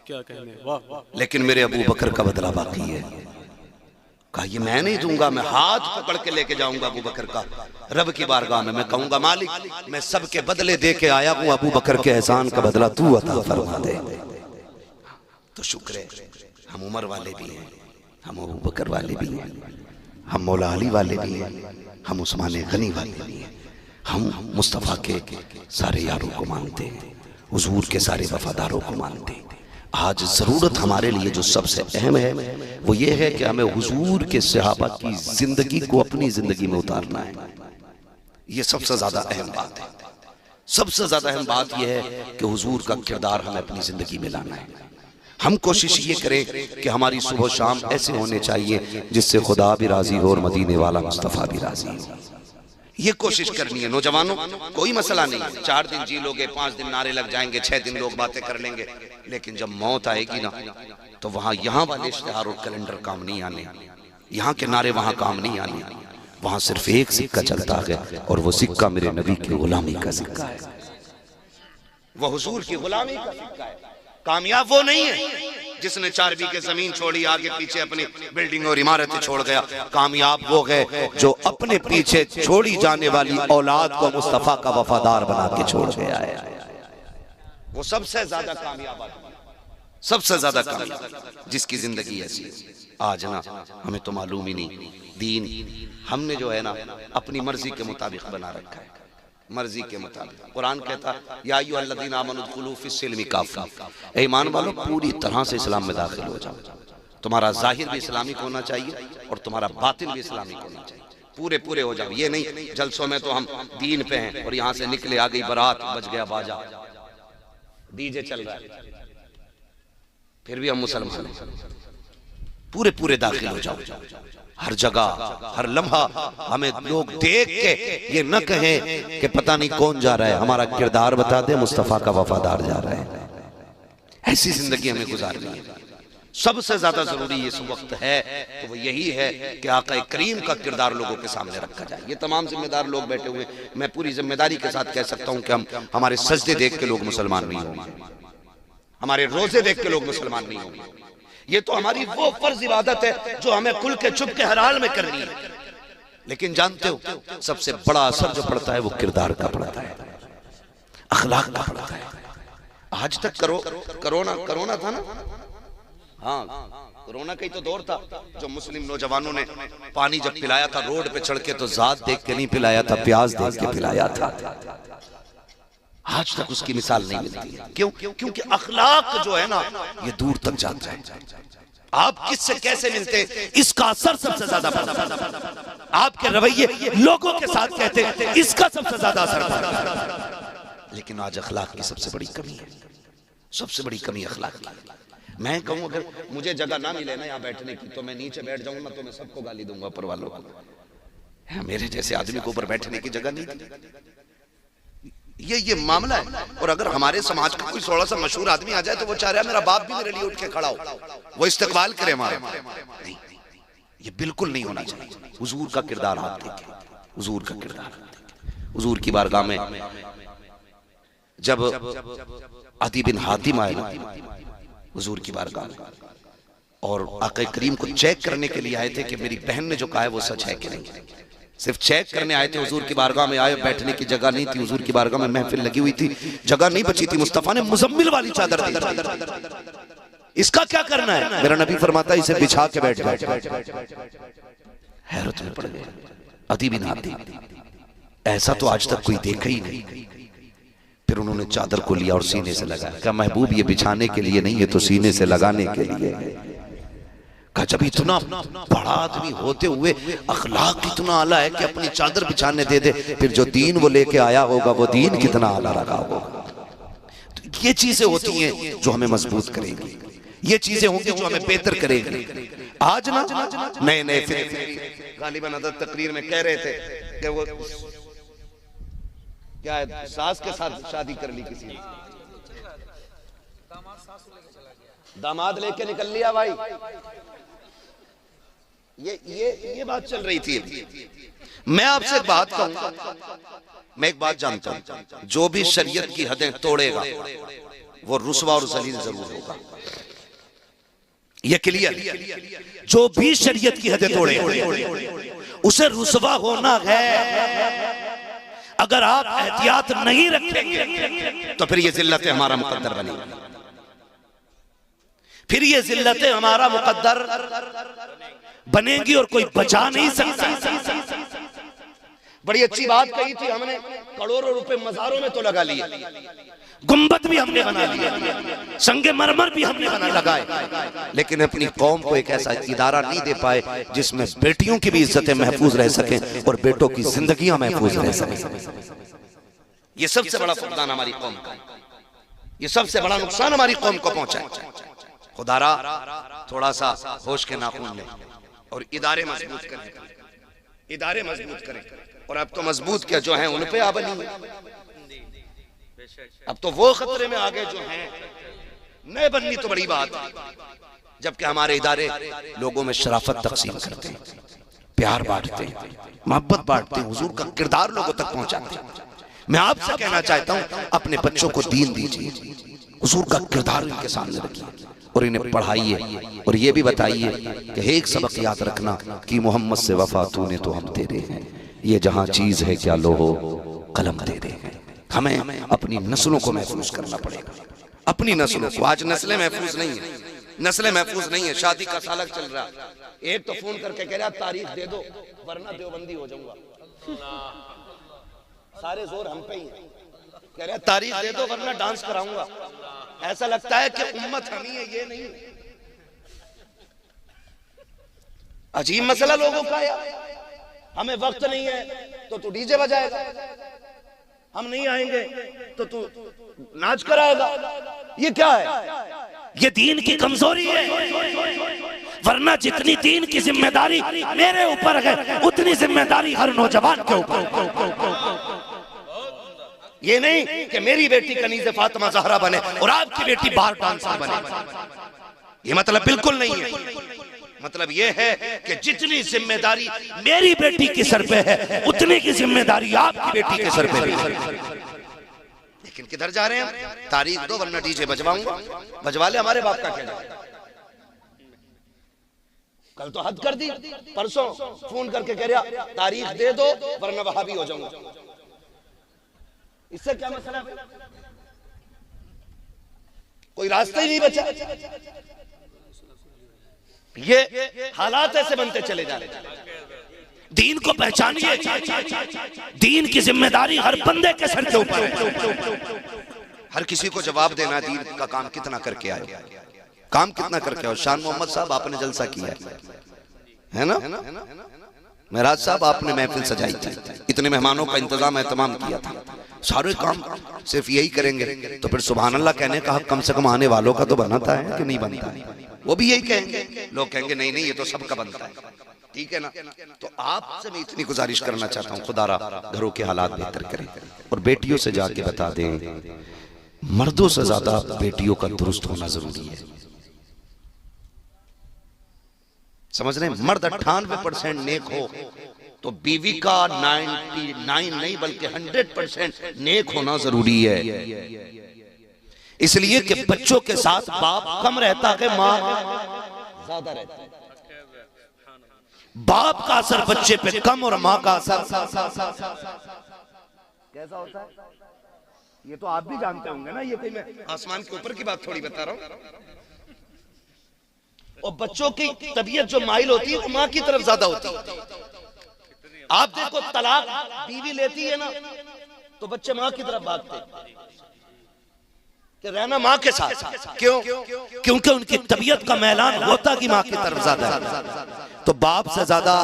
क्या कहने, वाह, लेकिन मेरे अबू बकर का बदला बाकी है। कहा ये मैं नहीं दूंगा, मैं हाथ पकड़ के लेके जाऊंगा अबू बकर का रब की बारगाह में। मैं कहूंगा मालिक मैं सबके बदले दे के आया हूं, अबू बकर के एहसान का बदला तू अता फरमा दे। तो शुक्र है हम उमर वाले भी हैं, हम अबू बकर वाले भी हैं, हम मौला अली वाले भी हैं, हम उस्मान गनी वाले भी हैं, हम मुस्तफ़ा के सारे यारों को मानते हैं, हुजूर के सारे वफादारों को मानते हैं। आज ज़रूरत हमारे लिए जो सबसे अहम है वो ये है कि हमें हुजूर के सहाबा की जिंदगी को अपनी जिंदगी में उतारना है। ये सबसे ज्यादा अहम बात है। सबसे ज्यादा अहम बात यह है कि हुजूर का किरदार हमें अपनी जिंदगी में लाना है। हम कोशिश ये करें कि हमारी सुबह शाम ऐसे होने चाहिए जिससे खुदा भी राजी हो और मदीने वाला मुस्तफ़ा भी राजी हो। ये कोशिश करनी है नौजवानों। कोई मसला नहीं है, 4 दिन जी लोगे, 5 दिन नारे लग जाएंगे, 6 दिन लोग बातें कर लेंगे, लेकिन जब मौत आएगी ना तो वहां यहाँ वाले इश्तिहार और कैलेंडर काम नहीं आने, यहाँ के नारे वहां काम नहीं आने। वहां सिर्फ एक सिक्का चलता है और वो सिक्का मेरे नबी की गुलामी का सिक्का है, वो हुजूर की गुलामी का सिक्का है। कामयाब वो नहीं है जिसने 4 बीघे जमीन छोड़ी, आगे पीछे अपनी बिल्डिंग और इमारतें छोड़ गया। कामयाब वो है जो अपने पीछे छोड़ी जाने वाली औलाद को मुस्तफा का वफादार बना के छोड़ गया है। वो सबसे ज्यादा कामयाब आदमी, सबसे ज्यादा कामयाब जिसकी जिंदगी ऐसी। आज ना हमें तो मालूम ही नहीं, दीन हमने जो है ना अपनी मर्जी के मुताबिक बना रखा है, मर्जी के मुताबिक। कुरान कहता या अय्युहल्लज़ीना आमनू उदखुलू फिस्सिल्मि काफ़ा, ईमान वालों पूरी तरह से इस्लाम में दाखिल हो जाओ। तुम्हारा जाहिर भी इस्लामिक होना चाहिए और तुम्हारा बातिन भी इस्लामिक होना चाहिए। पूरे पूरे हो जाओ। ये नहीं जलसों में तो हम दीन पे हैं और यहाँ से निकले आ गई बारात, बज गया बाजा, डीजे चल रहा है, फिर भी हम मुसलमान हैं। पूरे पूरे दाखिल हो जाओ। हर जगह हर लम्हा हमें लोग देख के ये न कहें कि पता नहीं कौन जा रहा है, हमारा किरदार बता दे मुस्तफा का वफादार जा रहा है। ऐसी जिंदगी हमें गुजारनी है। सबसे ज्यादा जरूरी इस वक्त है तो वो यही है कि आका करीम का किरदार लोगों के सामने रखा जाए। ये तमाम जिम्मेदार लोग बैठे हुए, मैं पूरी जिम्मेदारी के साथ कह सकता हूं कि हम हमारे सजदे देख के लोग मुसलमान नहीं होंगे, हमारे रोजे देख के लोग मुसलमान नहीं होंगे। ये तो हमारी वो फर्ज इबादत है जो हमें खुल के छुप के हर हाल में करनी है। लेकिन जानते हो सबसे बड़ा असर जो पड़ता है वो किरदार का पड़ता है, अखलाक का पड़ता है। आज तक कोरोना था ना, हाँ कोरोना का ही तो दौर था जो मुस्लिम नौजवानों ने पानी जब पिलाया था रोड पे चढ़ के, तो जात देख के नहीं पिलाया था, प्याज देख के पिलाया था। आज तक उसकी मिसाल नहीं मिलती है। क्यों? क्योंकि अखलाक जो है ना ये दूर तक जाता है। आप किससे कैसे मिलते हैं इसका असर सबसे ज्यादा पड़ता है। आपके रवैये लोगों के साथ कहते हैं इसका सबसे ज्यादा असर पड़ता है। लेकिन आज अखलाक की सबसे बड़ी कमी है, सबसे बड़ी कमी अखलाक की। मैं कहूं अगर मुझे जगह ना मिले ना यहाँ बैठने की तो मैं नीचे बैठ जाऊंगा, तो मैं सबको गाली दूंगा ऊपर वालों को। मेरे जैसे आदमी को ऊपर बैठने की जगह नहीं। ये मामला है। और अगर हमारे समाज का कोई थोड़ा सा मशहूर आदमी आ जाए तो वो चाह रहा है मेरा बाप भी मेरे लिए उठ के खड़ा हो, वो इस्तकबाल करे हमारा। नहीं, ये बिल्कुल नहीं होना चाहिए। हुजूर का किरदार आप देखें, हुजूर का किरदार। हुजूर की बारगाह में जब अदी बिन हातिम आए हुजूर की बारगाह में और आका करीम को चेक करने के लिए आए थे कि मेरी बहन ने जो कहा है वो सच है कि नहीं। सिर्फ चेक करने आए थे। हुजूर की बारगाह में आए, बैठने की जगह नहीं थी। हुजूर की बारगाह में महफिल लगी हुई थी, जगह नहीं बची थी। मुस्तफा ने मुजम्मिल वाली चादर दी। इसका क्या करना है? मेरा नबी फरमाता है इसे बिछा के बैठ जाओ। हैरत में पड़ गए अदी बिन हातिम, ऐसा तो आज तक कोई देखा ही नहीं। फिर उन्होंने चादर को लिया और सीने से लगाया। कहा महबूब ये बिछाने के लिए नहीं है तो सीने से लगाने के लिए। कहा जब इतना बड़ा आदमी होते हुए अखलाक इतना आला है कि अपनी चादर बिछाने दे दे, फिर जो दीन वो लेके आया होगा वो दीन कितना आला रखा होगा। तो ये चीजें होती हैं जो हमें मजबूत करेंगी, ये चीजें होंगी जो हमें बेहतर करेंगी। आज ना नए नए फिर गालिबन अदद तकरीर में कह रहे थे कि वो क्या है, सास के साथ शादी कर ली किसी ने, दामाद लेके निकल लिया भाई। ये बात चल रही थी। मैं आपसे एक बात कहूं, मैं एक बात जानता हूं, जो भी शरीयत की हदें तोड़ेगा वो रुसवा और जलील जरूर होगा। ये क्लियर। जो भी शरीयत की हदें तोड़ेगा उसे रुसवा होना है। अगर आप एहतियात नहीं रखेंगे तो फिर ये जिल्लतें हमारा मुकद्दर बनेगी, फिर ये जिल्लतें हमारा मुकद्दर बनेगी और कोई बचा नहीं सकता। बड़ी अच्छी बात कही थी हमने, करोड़ों रुपए मज़ारों में तो लगा लिए, गुंबद भी हमने बना लिया, संगे मरमर भी हमने बना लगाए, लेकिन अपनी कौम को एक ऐसा इदारा नहीं दे पाए जिसमें बेटियों की भी इज्जतें महफूज रह सकें और बेटों की जिंदगियां महफूज रह सकें। ये सबसे बड़ा फुकदान हमारी कौम का, ये सबसे बड़ा नुकसान हमारी कौम को पहुंचा है। खुदारा थोड़ा सा होश के नाखून लें और इदारे मजबूत करें, इदारे मजबूत करें। और अब तो मजबूत क्या जो हैं उन पे आबनी है, अब तो वो खतरे में आ गए जो हैं, नए बननी तो बड़ी बात है। जबकि हमारे इदारे लोगों में शराफत तकसीम करते हैं, प्यार बांटते हैं, मोहब्बत बांटते हैं, हुजूर का किरदार लोगों तक पहुंचाते हैं। मैं आपसे कहना चाहता हूं अपने बच्चों को दीन दीजिए, हुजूर का किरदार इनके सामने रखिए और इन्हें पढ़ाइए और ये भी बताइए कि एक सबक याद रखना कि मोहम्मद से वफा तूने तो हम तेरे हैं, ये जहां चीज है क्या लोहो कलम तेरे हैं। हमें अपनी नस्लों को महफूज करना पड़ेगा, अपनी नस्लों को। आज नस्लें महफूज नहीं है, नस्लें महफूज नहीं है। शादी का सालक चल रहा, एक तो फोन करके कह रहा तारीख दे दो वरना देवबंदी हो जाऊंगा, सारे जोर हम पे ही है। कह रहा तारीख दे दो वरना डांस कराऊंगा। ऐसा लगता है कि उम्मत हम ही है, ये नहीं। अजीब मसला लोगों का यार। हमें वक्त नहीं है तो तू डीजे बजाएगा, हम नहीं आएंगे तो तू नाच कराएगा। ये क्या है? ये दीन की कमजोरी है। वरना जितनी दीन की जिम्मेदारी मेरे ऊपर है उतनी जिम्मेदारी हर नौजवान के ऊपर। ये नहीं कि मेरी बेटी कनीज़े फातिमा ज़हरा बने और आपकी बेटी बार डांसर बने, ये मतलब बिल्कुल नहीं है। मतलब ये है कि जितनी जिम्मेदारी मेरी बेटी के सर पे है उतनी की जिम्मेदारी आपकी बेटी के सर पे है। लेकिन किधर जा रहे हैं? तारीख दो वरना डीजे बजवाऊंगा। बजवा ले, हमारे बाप का क्या। कल तो हद कर दी, परसों फोन करके कह रहा तारीख दे दो वरना वहाबी हो जाऊंगा। इससे क्या मसला है? कोई रास्ता ही नहीं बचा। ये हालात ऐसे बनते चले जा रहे। दीन को पहचानिए। दीन की जिम्मेदारी हर बंदे के सर के ऊपर है। हर किसी को जवाब देना दीन का काम कितना करके आए, काम कितना करके आए। शान मोहम्मद साहब आपने जलसा किया है ना? महराज साहब आपने महफिल सजाई थी, इतने मेहमानों का इंतजाम एहतमाम किया था। सारे काम सिर्फ यही करेंगे तो फिर सुभान अल्लाह कहने का हक कम से कम आने वालों का तो बनता है कि नहीं बनता है? वो भी यही कहेंगे। लोग कहेंगे नहीं नहीं ये तो सबका बनता है, ठीक है ना? तो आपसे मैं इतनी गुजारिश करना चाहता हूँ, खुदारा घरों के हालात बेहतर करें और बेटियों से जाके बता दें मर्दों से ज्यादा बेटियों का दुरुस्त होना जरूरी है। समझ रहे हैं? मर्द 98% नेक हो तो बीवी का 99 नहीं बल्कि 100% नेक होना जरूरी है। इसलिए कि बच्चों के साथ बाप कम रहता है, माँ ज्यादा रहता है। बाप का असर बच्चे पे कम और माँ का असर कैसा होता है ये तो आप भी जानते होंगे ना। ये कोई मैं आसमान के ऊपर की बात थोड़ी बता रहा हूं। और बच्चों की तबीयत जो माइल होती है वो माँ की तरफ ज्यादा होती है। आप देखो तलाक बीवी लेती है ना तो बच्चे माँ की तरफ भागते कि रहना माँ के साथ। क्यों? क्योंकि उनकी तबीयत का मैलान होता कि माँ की तरफ ज्यादा है। तो बाप से ज्यादा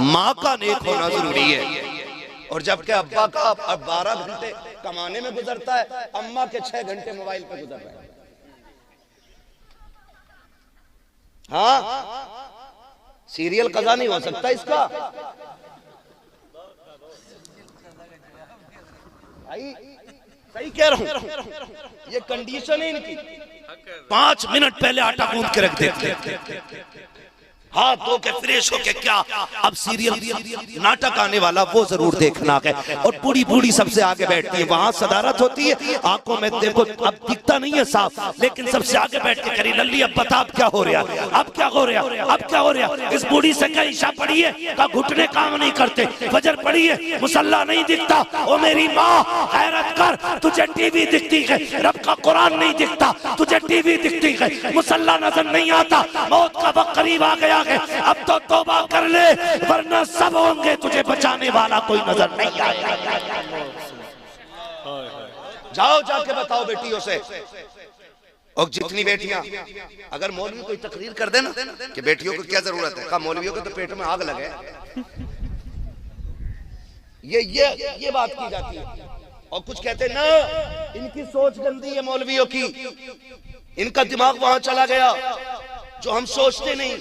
माँ का नेक होना जरूरी है। और जबकि अब्बा का 12 घंटे कमाने में गुजरता है, अम्मा के 6 घंटे मोबाइल पे गुजर रहे हैं। हाँ, सीरियल कज़ा नहीं हो सकता इसका। सही कह रहा हूं, ये कंडीशन है इनकी। 5 मिनट पहले आटा गूंद के रख देते, हाथ धो के फ्रेश हो के क्या अब सीरियल नाटक आने वाला वो जरूर देखना है। और बूढ़ी बूढ़ी सबसे आगे बैठती है, वहां सदारत होती है, आंखों में देखो अब दिखता नहीं है साफ, लेकिन सबसे आगे बैठ के करी लल्ली अब बता अब क्या हो रहा है, अब क्या हो रहा है, अब क्या हो रहा है। इस बूढ़ी से क्या ईशा पड़ी है का घुटने काम नहीं करते, फजर पड़ी है मुसल्ला नहीं दिखता। ओ मेरी माँ हैरत कर, तुझे टीवी दिखती है, रब का कुरान नहीं दिखता, तुझे टीवी दिखती है, मुसल्ला नजर नहीं आता, मौत का वक्त करीब आ गया। अब तो तौबा कर ले वरना सब होंगे, तुझे बचाने वाला कोई नजर नहीं आएगा। जाओ जाके बताओ बेटियों से। और जितनी बेटियां अगर मौलवी कोई तकरीर कर देना कि बेटियों को क्या जरूरत है, कहा मौलवियों को तो पेट में आग लगे। ये बात की जाती है। और कुछ कहते ना इनकी सोच गंदी है मौलवियों की, इनका दिमाग वहां चला गया जो हम सोचते नहीं।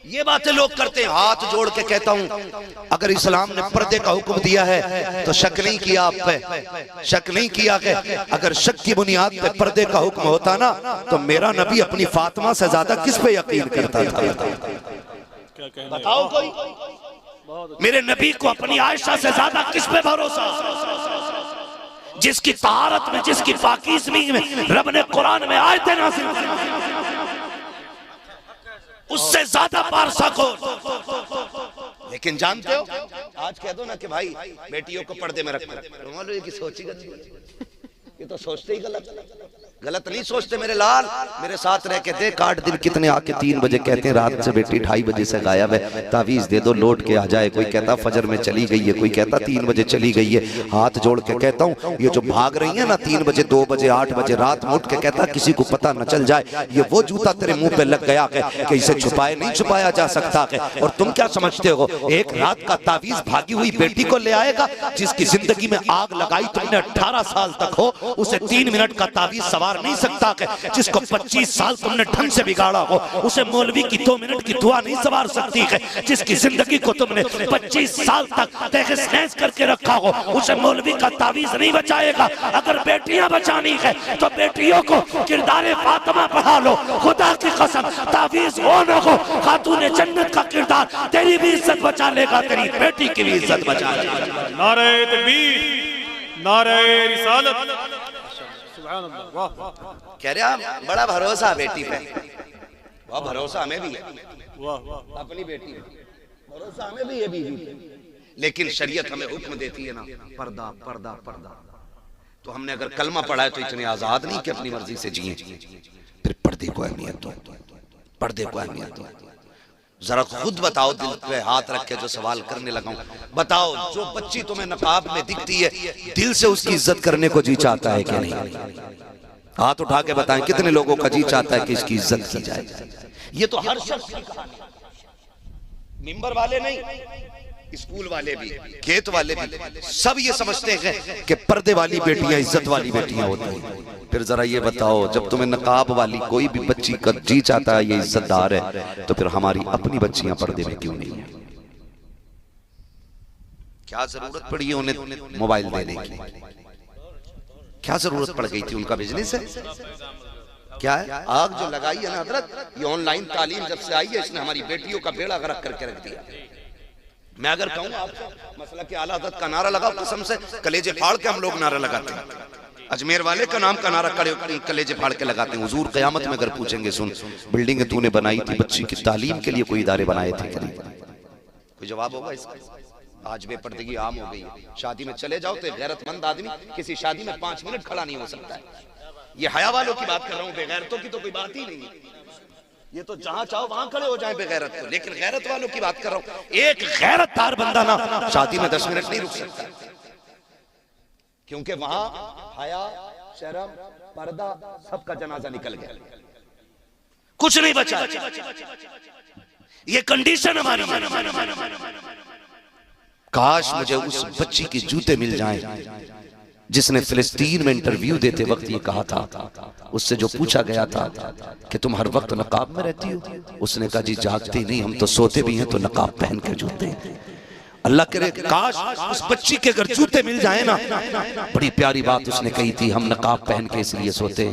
ये बातें लोग करते हैं। हाथ जोड़ के कहता हूं अगर इस्लाम ने पर्दे का हुक्म दिया है तो शक नहीं किया आप पे, शक नहीं किया कि अगर शक की बुनियाद पे पर्दे का हुक्म होता ना तो मेरा नबी अपनी फातिमा से ज्यादा किस पे यकीन करता था? बताओ कोई। मेरे नबी को अपनी आयशा से ज्यादा किस पे भरोसा? जिसकी तहारत में, जिसकी पाकीज़गी में रब ने कुरान में आयतें नाज़िल की, उससे ज्यादा पारसा को। लेकिन जानते हो आज कह दो ना कि भाई बेटियों को पर्दे में रखो, मौलवी की सोच ही गलत, ये तो सोचते ही गलत। गलत नहीं सोचते मेरे लाल, मेरे साथ रह के देख 8 दिन कितने आके 3 बजे कहते हैं रात से बेटी 2:30 बजे से गायब है, तावीज दे दो लौट के आ जाए। कोई कहता फजर में चली गई है, कोई कहता 3 बजे चली गई है। हाथ जोड़ के कहता हूँ ये जो भाग रही है ना 3 बजे 2 बजे 8 बजे रात में उठ के कहता किसी को पता न चल जाए, ये वो जूता तेरे मुंह पे लग गया है कि इसे छुपाए नहीं छुपाया जा सकता है। और तुम क्या समझते हो एक रात का तावीज भागी हुई बेटी को ले आएगा? जिसकी जिंदगी में आग लगाई तुमने 18 साल तक हो, उसे 3 मिनट का तावीज सवार नहीं सकता है। जिसको 25 साल तुमने ढंग से बिगाड़ा हो, उसे मौलवी की 2 मिनट की दुआ नहीं सवार सकती है। जिसकी जिंदगी को तुमने 25 साल तक तहस-नहस करके रखा हो, उसे मौलवी का तावीज नहीं बचाएगा। अगर बेटियां बचानी है तो बेटियों को किरदारे फातिमा पढ़ा लो। खुदा की कसम तावीज हो न हो, खातून जन्नत का किरदार तेरी भी इज्जत बचा लेगा, तेरी बेटी की भी इज्जत बचा लेगा। नारे तकबीर, नारे रिसालत। वाह वाह। कह रहे बड़ा भरोसा बेटी पे, वह भरोसा हमें भी है, वाह वाह। अपनी बेटी पे भरोसा हमें भी है बीवी पे, लेकिन शरीयत हमें हुक्म देती है ना पर्दा पर्दा पर्दा। तो हमने अगर कलमा पढ़ा है तो इतने आजाद नहीं कि अपनी मर्जी से जिए। फिर पर्दे को अहमियत दो, पर्दे को अहमियत दो। जरा खुद बताओ, दिल पे हाथ रख के जो सवाल करने लगा हूं, बताओ जो बच्ची तुम्हें नकाब में दिखती है दिल से उसकी इज्जत करने को जी चाहता है कि नहीं? हाथ उठा के बताएं कितने लोगों का जी चाहता है कि इसकी इज्जत की जाए। ये तो हर शख्स की कहानी, मिंबर वाले नहीं, स्कूल वाले भी, खेत वाले भी, सब ये समझते हैं कि पर्दे वाली बेटियां इज्जत वाली बेटियां होती हैं। फिर जरा ये बताओ जब तुम्हें नकाब वाली कोई भी बच्ची का जी चाहता है ये इज्जतदार है, तो फिर हमारी अपनी बच्चियां पर्दे में क्यों नहीं है? क्या जरूरत पड़ी है उन्हें मोबाइल देने की? क्या जरूरत पड़ गई थी? उनका बिजनेस है क्या है? आग जो लगाई है ना हजरत, ये ऑनलाइन तालीम जब से आई है इसने हमारी बेटियों का बेड़ा गर्क करके रख दिया। मैं अगर कहूँ आपको मसला के आला हज़रत का नारा लगाओ, कसम से कलेजे फाड़ के हम लोग नारा लगाते हैं। अजमेर वाले का नाम का नारा कलेजे फाड़ के लगाते हैं। हुजूर क़यामत में अगर पूछेंगे सुन बिल्डिंग तूने बनाई थी बच्ची की तालीम के लिए, कोई इदारे बनाए थे क्या? कोई जवाब होगा इसका? आज बेपर्दगी आम हो गई है। शादी में चले जाओ तो गैरतमंद आदमी किसी शादी में 5 मिनट खड़ा नहीं हो सकता है। ये हया वालों की बात कर रहा हूँ, बेगैरतों की तो कोई बात ही नहीं है। ये तो जहां चाहो वहां खड़े हो जाए बेगैरत को, लेकिन गैरत वालों की बात कर रहा हूं। एक गैरतदार बंदा ना शादी में 10 मिनट नहीं रुक सकता, क्योंकि वहां हया शर्म पर्दा सबका जनाजा निकल गया, कुछ नहीं बचा। ये कंडीशन हमारी। काश मुझे उस बच्ची के जूते मिल जाएं जिसने फिलिस्तीन में इंटरव्यू देते वक्त ये कहा था, उससे जो पूछा गया था कि तुम हर वक्त नकाब में रहती हो, उसने कहा जी जागते नहीं, हम तो सोते भी हैं तो नकाब पहन के जूते। अल्लाह करे काश उस बच्ची के अगर जूते मिल जाए ना। बड़ी प्यारी बात उसने कही थी, हम नकाब पहन के इसलिए सोते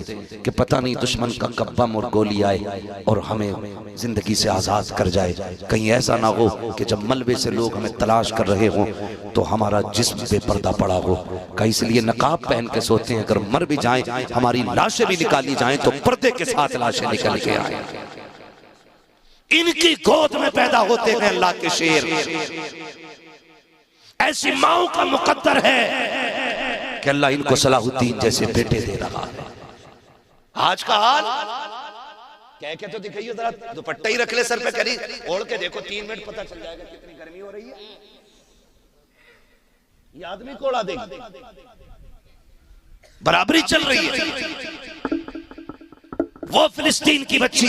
कि पता नहीं दुश्मन का कब बम और गोली आए और हमें जिंदगी से आजाद कर जाए। कहीं ऐसा ना हो कि जब मलबे से लोग हमें तलाश कर रहे हों तो हमारा जिस्म पे पर्दा पड़ा हो। कहीं इसलिए नकाब पहन के सोते हैं, अगर मर भी जाएं हमारी लाशें भी निकाली जाएं तो पर्दे के साथ लाशें निकल के आए। इनकी गोद में पैदा होते हैं अल्लाह के शेर। ऐसी माओ का मुकद्दर है कि अल्लाह इनको सलाहुद्दीन जैसे बेटे दे रहा है। आज का हाल कह के तो दिखाइए, जरा दुपट्टा ही रख ले सर पे, करी ओढ़ के देखो 3 मिनट पता चल जाएगा कितनी गर्मी हो रही है। ये आदमी को उड़ा देगा, बराबरी चल रही है। वो फिलिस्तीन की बच्ची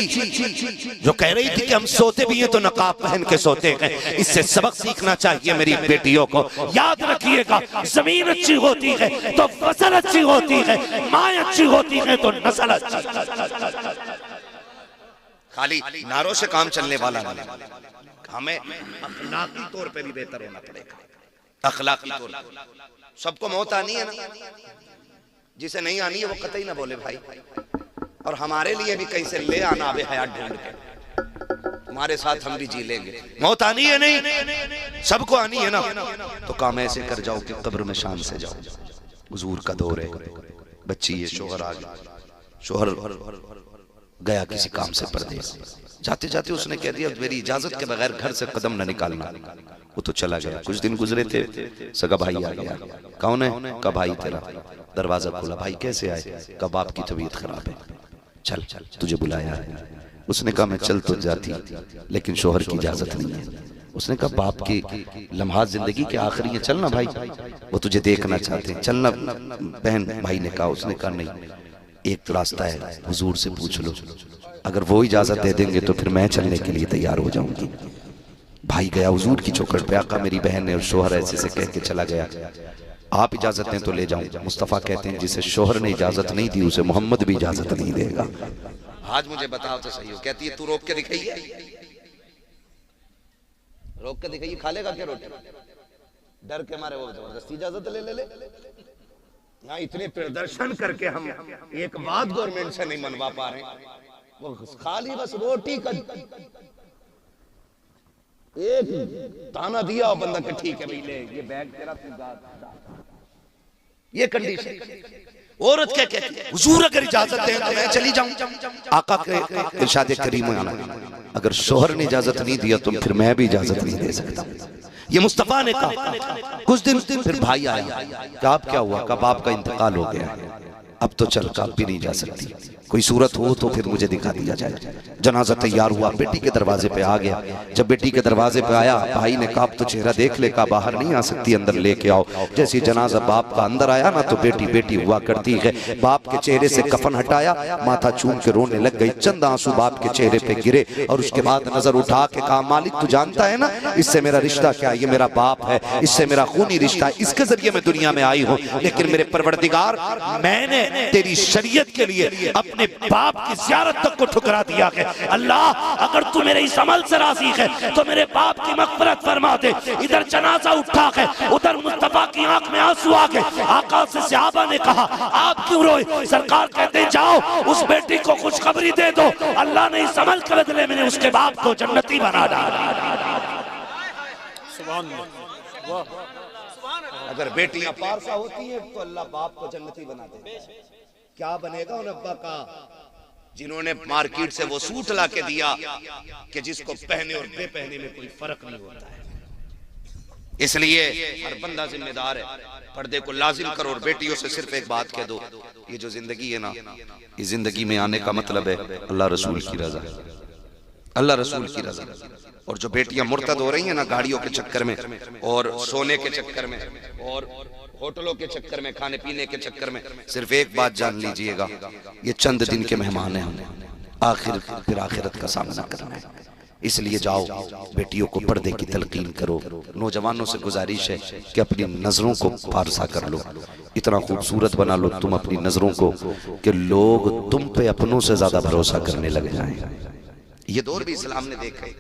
जो कह रही थी कि हम सोते भी हैं तो नकाब पहन के सोते हैं, इससे सबक सीखना चाहिए मेरी बेटियों को। याद रखिएगा, जमीन अच्छी होती है तो फसल अच्छी होती है, माँ अच्छी होती है तो नस्ल अच्छी। खाली नारों से काम चलने वाला नहीं, हमें अखलाकी तौर पे भी बेहतर होना पड़ेगा। अखलाकी तौर पे सबको मौत आनी है ना, जिसे नहीं आनी है वो कतई ना बोले भाई। और हमारे लिए भी कहीं से ले आना आबे हयात ढूंढ के, तुम्हारे साथ हम भी जी लेंगे। मौत आनी है नहीं, सबको आनी है ना, तो काम ऐसे कर जाओ कि कब्र में शान से जाओ। हुजूर का दौर है, बच्ची है, शोहर आ गया, शोहर गया किसी काम से परदेश, जाते जाते उसने कह दिया मेरी इजाजत के बगैर घर से कदम न निकालना। वो तो चला गया। कुछ दिन गुजरे थे, सगा भाई आ गया। कौन है? का भाई तेरा। दरवाजा खोला, भाई कैसे आए? कहा बाप की तबीयत खराब है, चल तुझे बुलाया है। उसने कहा मैं चल तो जाती लेकिन शोहर की इजाजत नहीं है। उसने कहा बाप की लम्हात जिंदगी के आखिरी है, चलना भाई, वो तुझे देखना चाहते हैं, चलना बहन। भाई ने कहा, उसने कहा नहीं, एक रास्ता है, हुजूर से पूछ लो, अगर वो इजाजत दे देंगे तो फिर मैं चलने के लिए तैयार हो जाऊंगी। भाई गया हुजूर की चौखट पे, आका मेरी बहन ने और शोहर ऐसे से कह के चला गया, आप इजाजत दें तो ले जाऊं। मुस्तफ़ा कहते हैं जिसे शोहर ने इजाजत नहीं दी उसे मोहम्मद भी इजाजत नहीं देगा। आज मुझे बताओ तो सही हो। कहती है तू रोक के दिखाइए, रोक के दिखाइए, खा लेगा क्या रोटी? डर के मारे वो जबरदस्ती इजाजत ले। यहाँ इतने प्रदर्शन करके हम एक बात गवर्नमेंट से नहीं मनवा पा रहे, वो खाली बस रोटी का एक ताना दिया और बंदा के ठीक है भाई ले ये बैग तेरा, ये कंडीशन। औरत क्या कहती है, हुजूर अगर इजाजत दें तो मैं चली जाऊं। आका के इरशाद करीम में आना, अगर शोहर ने इजाजत नहीं दिया तो फिर मैं भी इजाजत नहीं दे सकता। ये मुस्तफा ने कहा। कुछ दिन फिर भाई आया, कहा आप क्या हुआ? कहा बाप का इंतकाल हो गया, अब तो चल का भी नहीं जा सकती, कोई सूरत हो तो फिर मुझे दिखा दिया जाए। जनाजा तैयार हुआ, बेटी के दरवाजे पे आ गया। जब बेटी के दरवाजे पे आया, भाई ने कहा तो चेहरा देख ले, कहा बाहर नहीं आ सकती, अंदर लेके आओ। जैसे जनाजा बाप का अंदर आया ना तो बेटी बेटी हुआ करती है। बाप के चेहरे से कफन हटाया, माथा चूम के रोने लग गई, चंद आंसू बाप के चेहरे पे गिरे और उसके बाद नजर उठा के कहा मालिक तू जानता है ना इससे मेरा रिश्ता क्या है? ये मेरा बाप है, इससे मेरा खूनी रिश्ता है, इसके जरिए मैं दुनिया में आई हूँ। लेकिन मेरे परवरदिगार, मैंने तेरी शरीयत के लिए अपने बाप की ज़ियारत तक को ठुकरा दिया है। अल्लाह अगर तू मेरे इस अमल से राज़ी है तो मेरे बाप की मग़फ़िरत फरमा दे। इधर जनाजा उठा है, उधर मुस्तफ़ा की आंख में आंसू आ गए। आका से सहाबा ने कहा आप क्यों रोए? सरकार कहते हैं जाओ उस बेटी को खुशखबरी दे दो, अल्लाह ने इस अमल के बदले में उसके बाप को जन्नती बना डाला। सुभान अल्लाह। अगर बेटियां पारसा होती हैं तो अल्लाह बाप को जन्नती बना दे। क्या बनेगा उन अब्बा का जिन्होंने मार्केट से वो सूट ला के दिया कि जिसको पहने और बेपहने में कोई फर्क नहीं होता है। इसलिए हर बंदा जिम्मेदार है, पर्दे को लाजिम करो। और बेटियों से सिर्फ एक बात कह दो, ये जो जिंदगी है ना, इस जिंदगी में आने का मतलब है अल्लाह रसूल की रजा, अल्लाह रसूल की रजा। और जो बेटियां मुर्तद हो रही हैं ना गाड़ियों के चक्कर में और सोने के चक्कर में और होटलों के चक्कर में, खाने पीने के चक्कर में, सिर्फ एक बात जान लीजिएगा, ये चंद दिन के मेहमान हैं, हम फिर आखिरत का सामना करना है। इसलिए जाओ बेटियों को पर्दे की तलकीन करो। नौजवानों से गुजारिश है कि अपनी नजरों को पारसा कर लो, इतना खूबसूरत बना लो तुम अपनी नजरों को कि लोग तुम पे अपनों से ज्यादा भरोसा करने लग जाएं। ये दौर भी इस्लाम ने देखा है,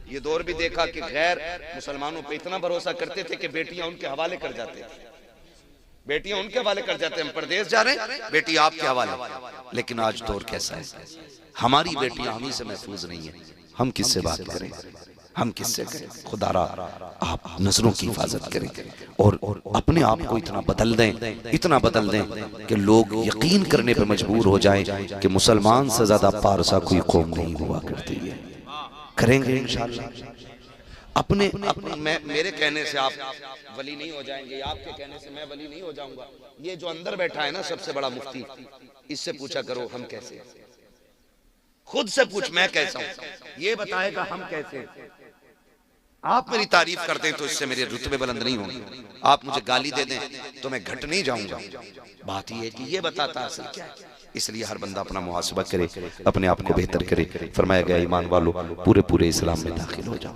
ये दौर भी देखा कि गैर मुसलमानों पे इतना भरोसा करते थे कि बेटियां उनके हवाले कर जाते थे, बेटियां उनके हवाले कर जाते हैं, हम परदेश जा रहे हैं बेटी आपके हवाले। लेकिन आज दौर कैसा है, हमारी बेटियां हम ही से महफूज नहीं है, हम किससे बात करें, हम किससे करें? खुदारा आप नजरों की हिफाजत करें और अपने आप को इतना बदल दें, इतना बदल दें कि लोग यकीन करने पर मजबूर हो जाएं कि मुसलमान से ज्यादा पारसा कोई कौम नहीं हुआ करती है। करेंगे इंशाअल्लाह। अपने मेरे कहने से आप वली नहीं हो जाएंगे, आपके कहने से मैं वली नहीं हो जाऊंगा। ये जो अंदर बैठा है ना सबसे बड़ा मुफ्ती, इससे पूछा करो हम कैसे हैं, खुद से पूछ मैं कैसा हूं, ये बताएगा हम कैसे। आप मेरी तारीफ करते हैं तो इससे मेरे रुतबे बुलंद नहीं होंगे, आप मुझे गाली दे दें तो मैं घट नहीं जाऊंगा। बात ये है कि ये बताता असल क्या है। इसलिए हर बंदा अपना मुहासबा करे, अपने आप को बेहतर करे। फरमाया गया ईमान वालों पूरे पूरे इस्लाम में दाखिल हो जाओ,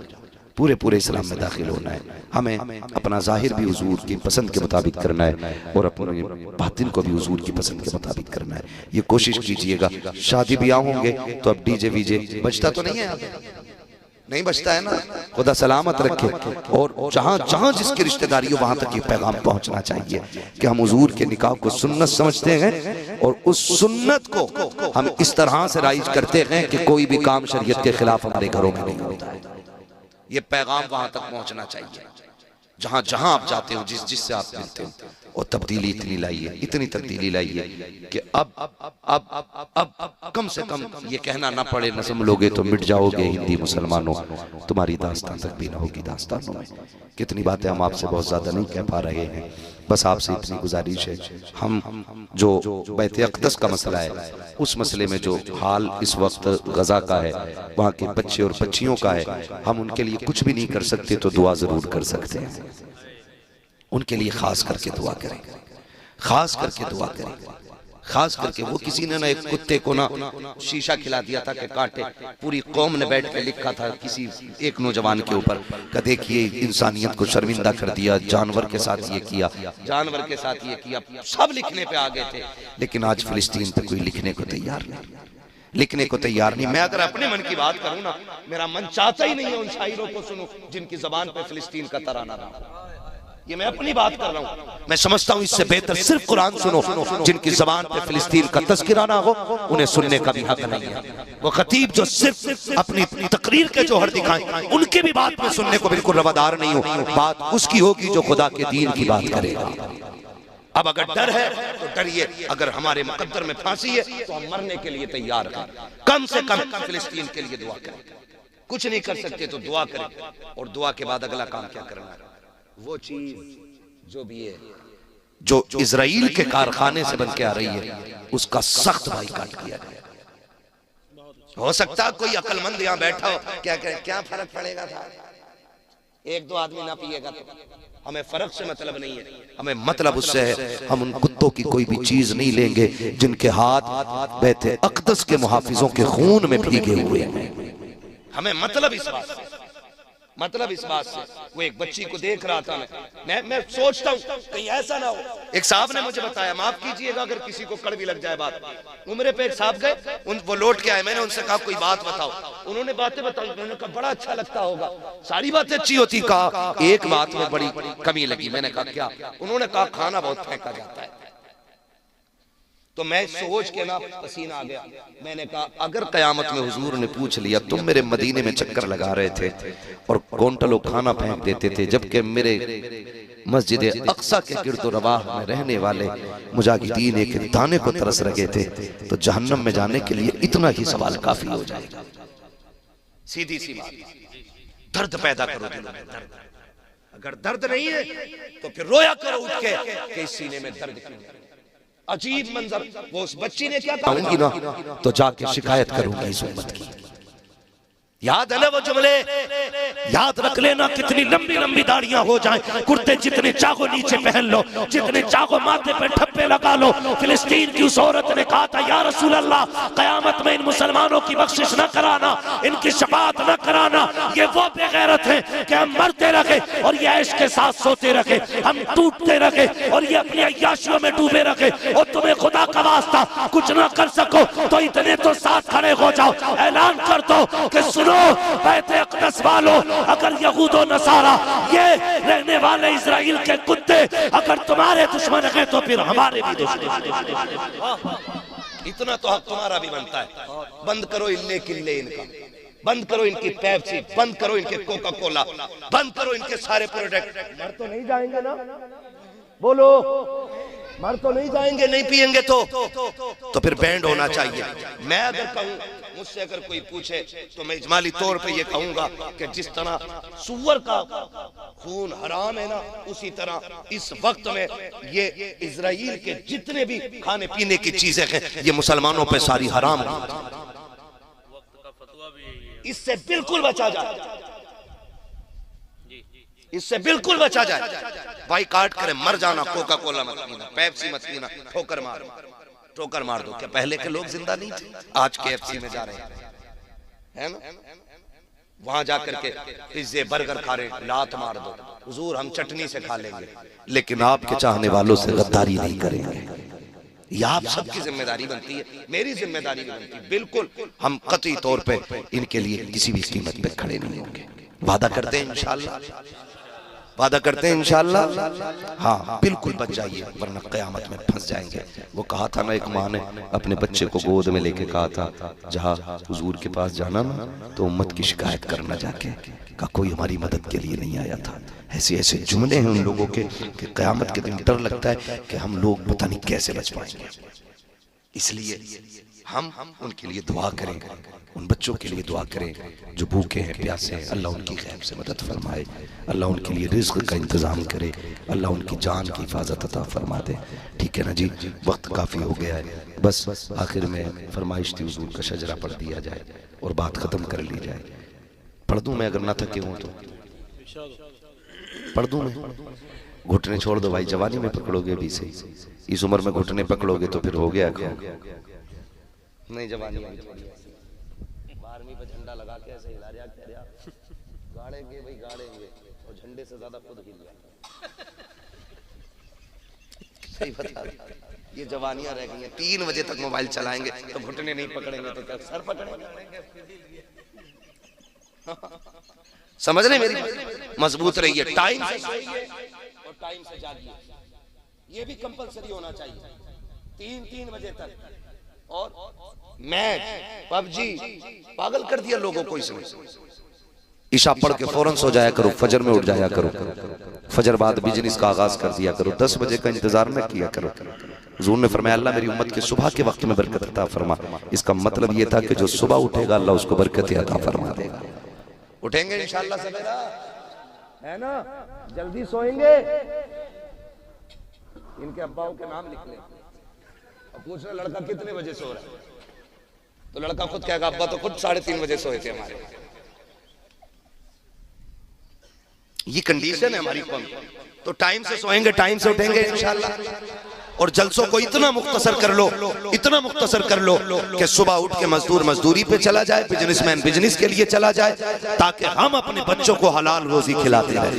पूरे पूरे इस्लाम में दाखिल होना है। हमें अपना जाहिर भी हुजूर की पसंद के मुताबिक करना है और अपने बातिन को भी हुजूर की पसंद के मुताबिक करना है। ये कोशिश कीजिएगा। शादी ब्याह होंगे तो अब डीजे वीजे बजता तो नहीं है, नहीं बचता है ना, खुदा सलामत रखे। और जहां जहां जिसकी रिश्तेदारी हो वहां तक ये पैगाम पहुंचना चाहिए कि हम हुजूर के निकाह को सुन्नत समझते हैं और उस सुन्नत को हम इस तरह से राइज करते हैं कि कोई भी काम शरीयत के खिलाफ हमारे घरों में नहीं होता है। ये पैगाम वहां तक पहुंचना चाहिए जहां जहां आप जाते हो, जिससे आप मिलते हो। और तब्दीली इतनी लाई है, इतनी तब्दीली लाई है कि अब कम से कम ये कहना ना पड़े न समझोगे तो मिट जाओगे हिंदी मुसलमानों, तुम्हारी दास्तान तक भी ना होगी दास्तानों में। कितनी बातें हम आपसे बहुत ज्यादा नहीं कह पा रहे हैं, बस आपसे इतनी गुजारिश है, हम जो बैत अक़दस का मसला है उस मसले में जो हाल इस वक्त गजा का है, वहाँ के बच्चे और बच्चियों का है, हम उनके लिए कुछ भी नहीं कर सकते तो दुआ जरूर कर सकते हैं। उनके लिए खास करके दुआ करें, खास करके दुआ करें, खास करके। वो किसी ने ना एक कुत्ते को ना शीशा खिला दिया था कि काटे, पूरी कौम ने बैठ के लिखा था किसी एक नौजवान के ऊपर कि देखिए इंसानियत को शर्मिंदा कर दिया, जानवर के साथ ये किया, जानवर के साथ ये किया, सब लिखने पे आ गए थे। लेकिन आज फिलिस्तीन पे कोई लिखने को तैयार नहीं, लिखने को तैयार नहीं। मैं अगर अपने मन की बात करूं ना, मेरा मन चाहता ही नहीं है उन शायरों को सुनूं जिनकी जबान पे फिलिस्तीन का तराना रहा। ये मैं अपनी बात कर रहा हूं। मैं समझता हूं इससे बेहतर सिर्फ कुरान सुनो, जिनकी जबान पे फिलिस्तीन का तज़किरा ना हो उन्हें सुनने का भी हक नहीं है। वो खतीब जो सिर्फ अपनी तकरीर के जोहर दिखाएं, उनके भी बात में सुनने को बिल्कुल रवादार नहीं हो। बात उसकी होगी जो खुदा के दीन की बात करेगा। अब अगर डर है तो डरिए, अगर हमारे मुकद्दर में फांसी है तो हम मरने के लिए तैयार हैं। कम से कम फिलिस्तीन के लिए दुआ करें, कुछ नहीं कर सकते तो दुआ करें। और दुआ के बाद अगला काम क्या करना है, वो चीज जो भी है जो इजराइल के कारखाने से बन के आ रही है उसका सख्त बाइकाट किया गया। हो सकता कोई अक्लमंद यहाँ बैठा हो, क्या फर्क पड़ेगा था, एक दो आदमी ना पिएगा तो। हमें फर्क से मतलब नहीं है, हमें मतलब उससे है हम उन कुत्तों की कोई भी चीज नहीं लेंगे जिनके हाथ बैत अक़दस के मुहाफिजों के खून में भीगे हुए हैं। हमें मतलब इस बात से, मतलब इस बात से। वो एक बच्ची को देख रहा था, मैं सोचता हूँ कहीं ऐसा ना हो। एक साहब ने मुझे बताया, माफ कीजिएगा अगर किसी को कड़वी लग जाए बात, उम्रे पे एक साहब गए, वो लौट के आए, मैंने उनसे कहा कोई बात बताओ, उन्होंने बातें बताई, मैंने कहा बड़ा अच्छा लगता होगा, सारी बातें अच्छी होती, कहा एक बात में बड़ी कमी लगी। मैंने कहा क्या? उन्होंने कहा खाना बहुत फेंका जाता है। तो मैं सोच के ना पसीना आ गया। मैंने कहा अगर कयामत में हुजूर ने पूछ लिया तुम मेरे मदीने में चक्कर लगा रहे थे और क्विंटलों खाना फेंक देते थे, जबकि मेरे मस्जिद अक्सा के गिरदो रवाह में रहने वाले मुजाहिदीन एक दाने को तरस रहे थे, तो जहन्नम में जाने के लिए इतना ही सवाल काफी हो जाएगा। सीधी सी बात, दर्द पैदा करो दिलों में, दर्द। अगर दर्द नहीं है तो फिर रोया करो उठ के कि इस सीने में दर्द क्यों है। अजीब मंजर, वो उस बच्ची ने क्या कहा ना, तो जाके शिकायत करूंगी इस उम्मत की। याद है ना वो जुमले, याद रख लेना, कितनी लंबी लंबी दाढ़ियां हो जाएं, कुर्ते जितने चाहो नीचे पहन लो, जितने चाहो माथे पे ठप्पे लगा लो। फिलिस्तीन की उस औरत ने कहा था या रसूल अल्लाह, कयामत में इन मुसलमानों की बख्शिश न कराना, इनकी शफाअत न कराना। ये वो बेगैरत हैं कि हम मरते रखे और ये ऐश के साथ सोते रखे, हम टूटते रखे और ये अपनी अय्याशियों में डूबे रखे। और तुम्हें खुदा का वास्ता कुछ न कर सको तो इतने तो साथ खड़े हो जाओ, ऐलान कर दो कि सुनो बैत अक़दस वालों, अगर यहूद और नसारा ये रहने वाले इजराइल के कुत्ते अगर तुम्हारे दुश्मन हैं तो फिर हमारे भी दुश्मन। इतना तो हक तुम्हारा भी बनता है। बंद करो इल्ले किल्ले इनका, बंद करो इनकी पेप्सी, बंद करो इनके कोका कोला, बंद करो इनके सारे प्रोडक्ट। मर तो नहीं जाएंगे ना, बोलो, मर तो नहीं जाएंगे, नहीं पिएंगे तो फिर बैंड होना चाहिए। मैं अगर कहूँ, मुझसे अगर कोई पूछे तो मैं इजमाली तौर पे ये कहूंगा कि जिस तरह सुअर का खून हराम है ना, उसी तरह इस वक्त में ये इजराइल के जितने भी खाने पीने की चीजें हैं ये मुसलमानों पे सारी हराम हैं। इससे बिल्कुल बचा जाए, इससे बिल्कुल बचा जाए। भाई काट करे मर जाना, कोका कोला मत पीना, पेप्सी मत पीना, ठोकर मार, ठोकर मार दो। क्या पहले के लोग जिंदा नहीं थे? आज KFC में जा रहे हैं ना, वहां जाकर के पिज्जे बर्गर खा रहे, लात मार दो, हुजूर हम चटनी से खा लेंगे, लेकिन आपके चाहने वालों से गद्दारी नहीं करेंगे। यह आप सबकी जिम्मेदारी बनती है, मेरी जिम्मेदारी भी बनती है। बिल्कुल हम कतई तौर पे इनके लिए किसी भी कीमत पे खड़े नहीं होंगे, वादा करते हैं इंशाअल्लाह। वादा करते हैं इंशाअल्लाह। हाँ बिल्कुल बच जाइए वरना क़यामत में फंस जाएंगे। वो कहा था ना, एक माँ ने अपने बच्चे को गोद में लेके कहा था, जहाँ हुजूर के पास जाना ना तो उम्मत की शिकायत करना जाके, का कोई हमारी मदद के लिए नहीं आया था। ऐसे ऐसे जुमले हैं उन लोगों के कि क़यामत के दिन डर लगता है कि हम लोग पता नहीं कैसे बच पाएंगे। इसलिए हम उनके लिए दुआ करें, उन बच्चों के लिए दुआ करें जो भूखे हैं प्यासे हैं। अल्लाह उनकी गैब से मदद फरमाए, अल्लाह उनके लिए रिज़्क़ का इंतज़ाम करे, अल्लाह उनकी जान की हिफाजत अता फरमा दे। ठीक है ना जी, वक्त काफ़ी हो गया है। बस आखिर में फरमाइश थी हुज़ूर का शजरा पढ़ दिया जाए और बात ख़त्म कर ली जाए। पढ़ दूँ मैं, अगर ना थके हूँ तो पढ़ दूँ मैं? घुटने छोड़ दो भाई, जवानी में पकड़ोगे भी सही, इस उम्र में घुटने पकड़ोगे तो फिर हो गया नहीं। जवानी 12वीं पे झंडा लगा के ऐसे हिला रहा, कह रहा गाड़ेंगे भाई गाड़ेंगे, और झंडे से ज्यादा खुद हिल रहा। सही बता, ये जवानियां रह गई हैं। 3 बजे तक मोबाइल चलाएंगे तो घुटने नहीं पकड़ेंगे तो क्या सर पकड़ेंगे? समझ रहे मेरी? मजबूत रहिए, टाइम से सोइए और टाइम से जागिए, ये भी कंपलसरी होना चाहिए। 3 बजे तक। और मैच, पबजी पागल कर दिया लोगों को इसमें। ईशा पढ़ के फौरन सो जाया करो, फजर में उठ जाया करो, फजर बाद बिजनेस का आगाज कर दिया करो, 10 बजे का इंतजार न किया करो। हुजूर ने फरमाया अल्लाह मेरी उम्मत के सुबह के वक्त में बरकत अता फरमा। इसका मतलब ये था कि जो सुबह उठेगा अल्लाह उसको बरकत अता फरमा देगा। उठेंगे इंशाअल्लाह सवेरा, है ना? जल्दी सोएंगे। इनके अब्बाओं के नाम लिख ले, पूछ रहे लड़का कितने बजे सो रहा है, तो लड़का खुद कहेगा अब्बा तो खुद 3:30 बजे सोए थे हमारे। ये कंडीशन है हमारी कौम। तो टाइम से सोएंगे, टाइम से उठेंगे इंशाअल्लाह। और जलसों को इतना मुख्तसर कर लो, इतना मुख्तसर कर लो कि सुबह उठ के मजदूर मजदूरी पे चला जाए, बिजनेसमैन बिजनेस के लिए चला जाए, ताकि हम अपने बच्चों को हलाल रोजी खिलाते रहें।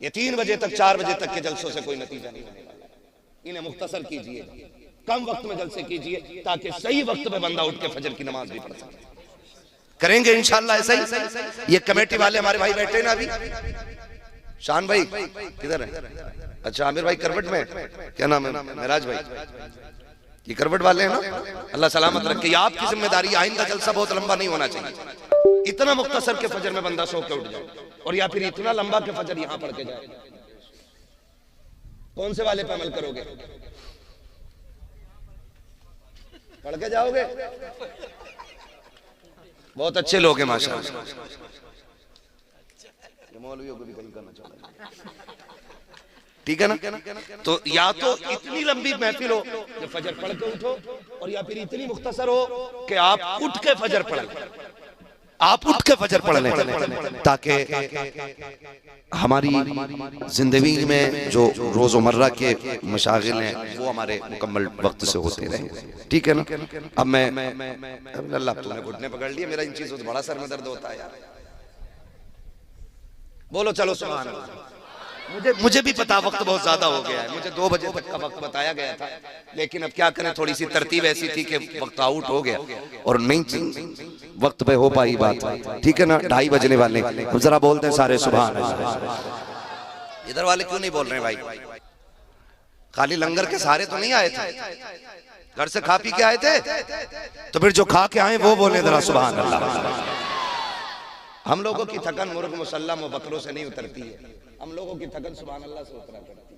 ये 3 बजे तक 4 बजे तक के जलसों से कोई नतीजा नहीं मिलेगा। इन्हें मुख्तसर कीजिए, कम वक्त में जलसे कीजिए, ताकि सही वक्त में बंदा उठ के फजर की नमाज भी पढ़ सके। करेंगे इंशाअल्लाह ऐसा ही। ये कमेटी वाले हमारे भाई बैठे ना अभी, शान भाई किधर है? अच्छा आमिर भाई करवट में, क्या नाम है? महराज भाई, ये करवट वाले हैं ना? अल्लाह सलामत रखे। आपकी जिम्मेदारी, आइंदा जलसा बहुत लंबा नहीं होना चाहिए। इतना मुख्तसर के फजर में बंदा सो के उठ जाए, और या फिर इतना लंबा के फजर यहाँ पढ़ के जाए। कौन से वाले पे अमल करोगे? पढ़ के जाओगे? बहुत अच्छे लोग हैं माशाअल्लाह। मौलवियों को भी कहीं करना चाहिए, ठीक है ना? तो या तो इतनी लंबी महफिल हो कि फजर पढ़ के उठो, और या फिर इतनी मुख्तसर हो कि आप उठ के फजर पढ़ लें, आप उठ के फजर पढ़ लें, ताकि हमारी जिंदगी में जो रोजमर्रा के मशागिल हैं वो हमारे मुकम्मल वक्त से होते रहे। ठीक है ना? अब मैं अल्लाह तूने घुटने पकड़ लिए, मेरा इन चीजों से बड़ा सर में दर्द होता है यार। बोलो चलो सुभान अल्लाह। मुझे भी पता वक्त बहुत ज्यादा हो गया है, मुझे 2 बजे तक का वक्त बताया गया था, लेकिन अब क्या करें, थोड़ी सी तरतीब ऐसी थी कि वक्त आउट हो गया और नहीं वक्त पे हो पाई बात। ठीक है ना? 2:30 बजने वाले, जरा बोलते हैं सारे सुभान अल्लाह। इधर वाले क्यों नहीं बोल रहे भाई? खाली लंगर के सहारे तो नहीं आए थे, घर से खा पी के आए थे, तो फिर जो खा के आए वो बोले जरा सुभान अल्लाह। हम लोगों की थकन मुर्ग मुसल्लम और बकरों से नहीं उतरती है, हम लोगों की थकन सुभान अल्लाह से उतरा करती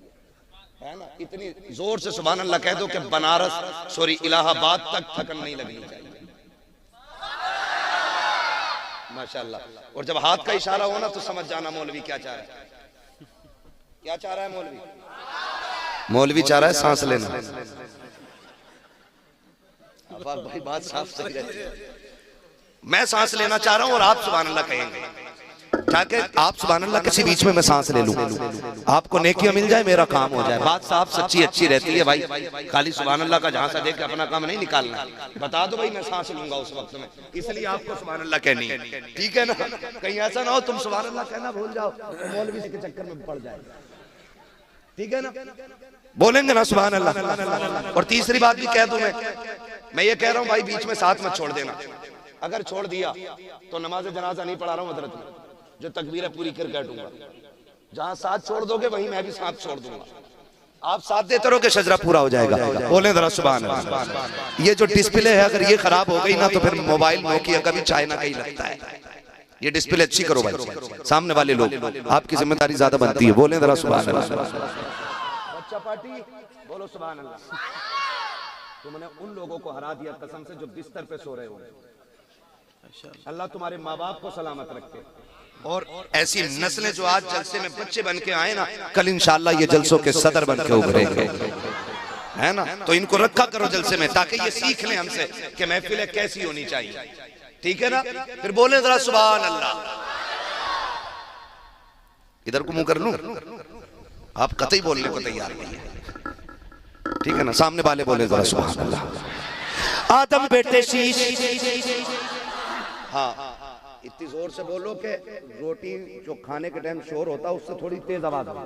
है ना? इतनी जोर से सुभान अल्लाह कह दो कि बनारस सॉरी इलाहाबाद तक थकन नहीं लगनी चाहिए, माशाअल्लाह। और जब हाथ का इशारा हो ना तो समझ जाना मौलवी क्या चाह रहा है। क्या चाह रहा है मौलवी? मौलवी चाह रहा है सांस लेना। अब भाई बात साफ सही रहती है। मैं सांस लेना चाह रहा हूं और आप सुभान अल्लाह कहेंगे, ताकि आप सुभान अल्लाह किसी बीच में मैं सांस ले लूं, आपको नेकियां मिल जाए, मेरा काम हो जाए। बात साफ सच्ची अच्छी रहती है भाई, खाली सुभान अल्लाह का झांसा देख के अपना काम नहीं निकालना। बता दो भाई मैं सांस लूंगा उस वक्त में, इसलिए आपको सुभान अल्लाह कहनी है। ठीक है ना? कहीं ऐसा ना हो तुम सुभान अल्लाह कहना भूल जाओ तो मौलवी के चक्कर में पड़ जाए। ठीक है ना? बोलेंगे ना सुभान अल्लाह। और तीसरी बात भी कह दूं, मैं ये कह रहा हूं भाई बीच में साथ मत छोड़ देना। अगर छोड़ दिया तो नमाज जनाजा नहीं पढ़ा रहा हूं हजरत में, जो तकबीरें पूरी करके हटूंगा। जहां साथ छोड़ दोगे वहीं मैं भी साथ छोड़ दूंगा। आप साथ देते रहोगे, शजरा पूरा हो जाएगा। बोले जरा सुभान अल्लाह। ये जो डिस्प्ले है अगर ये खराब हो गई ना तो फिर मोबाइल नोकिया का भी चाइना का ही लगता है। ये डिस्प्ले अच्छी करो भाई, सामने वाले लोग, आपकी जिम्मेदारी ज्यादा बनती है। बोले जरा सुभान अल्लाह। बच्चा पार्टी बोलो सुभान अल्लाह। तुमने उन लोगों को हरा दिया कसम से जो बिस्तर पे सो रहे हो। अल्लाह तुम्हारे माँ बाप को सलामत रखे। और ऐसी नस्लें जो आज जलसे में बच्चे बन के आए ना, कल इंशाअल्लाह ये जलसों के सदर बन के उभरेंगे, है ना। तो इनको रखा करो जलसे में ताकि ये सीख लें हमसे कि महफिलें कैसी होनी चाहिए, ठीक है ना। फिर बोले जरा सुभान अल्लाह। इधर को मुंह कर लूं, आप कतई बोलने को तैयार नहीं है, ठीक है ना। सामने वाले बोले जरा सुभान अल्लाह। आदम बेटे शीश, हाँ इतनी जोर से बोलो कि रोटी जो खाने के टाइम शोर होता है उससे थोड़ी तेज आवाज हो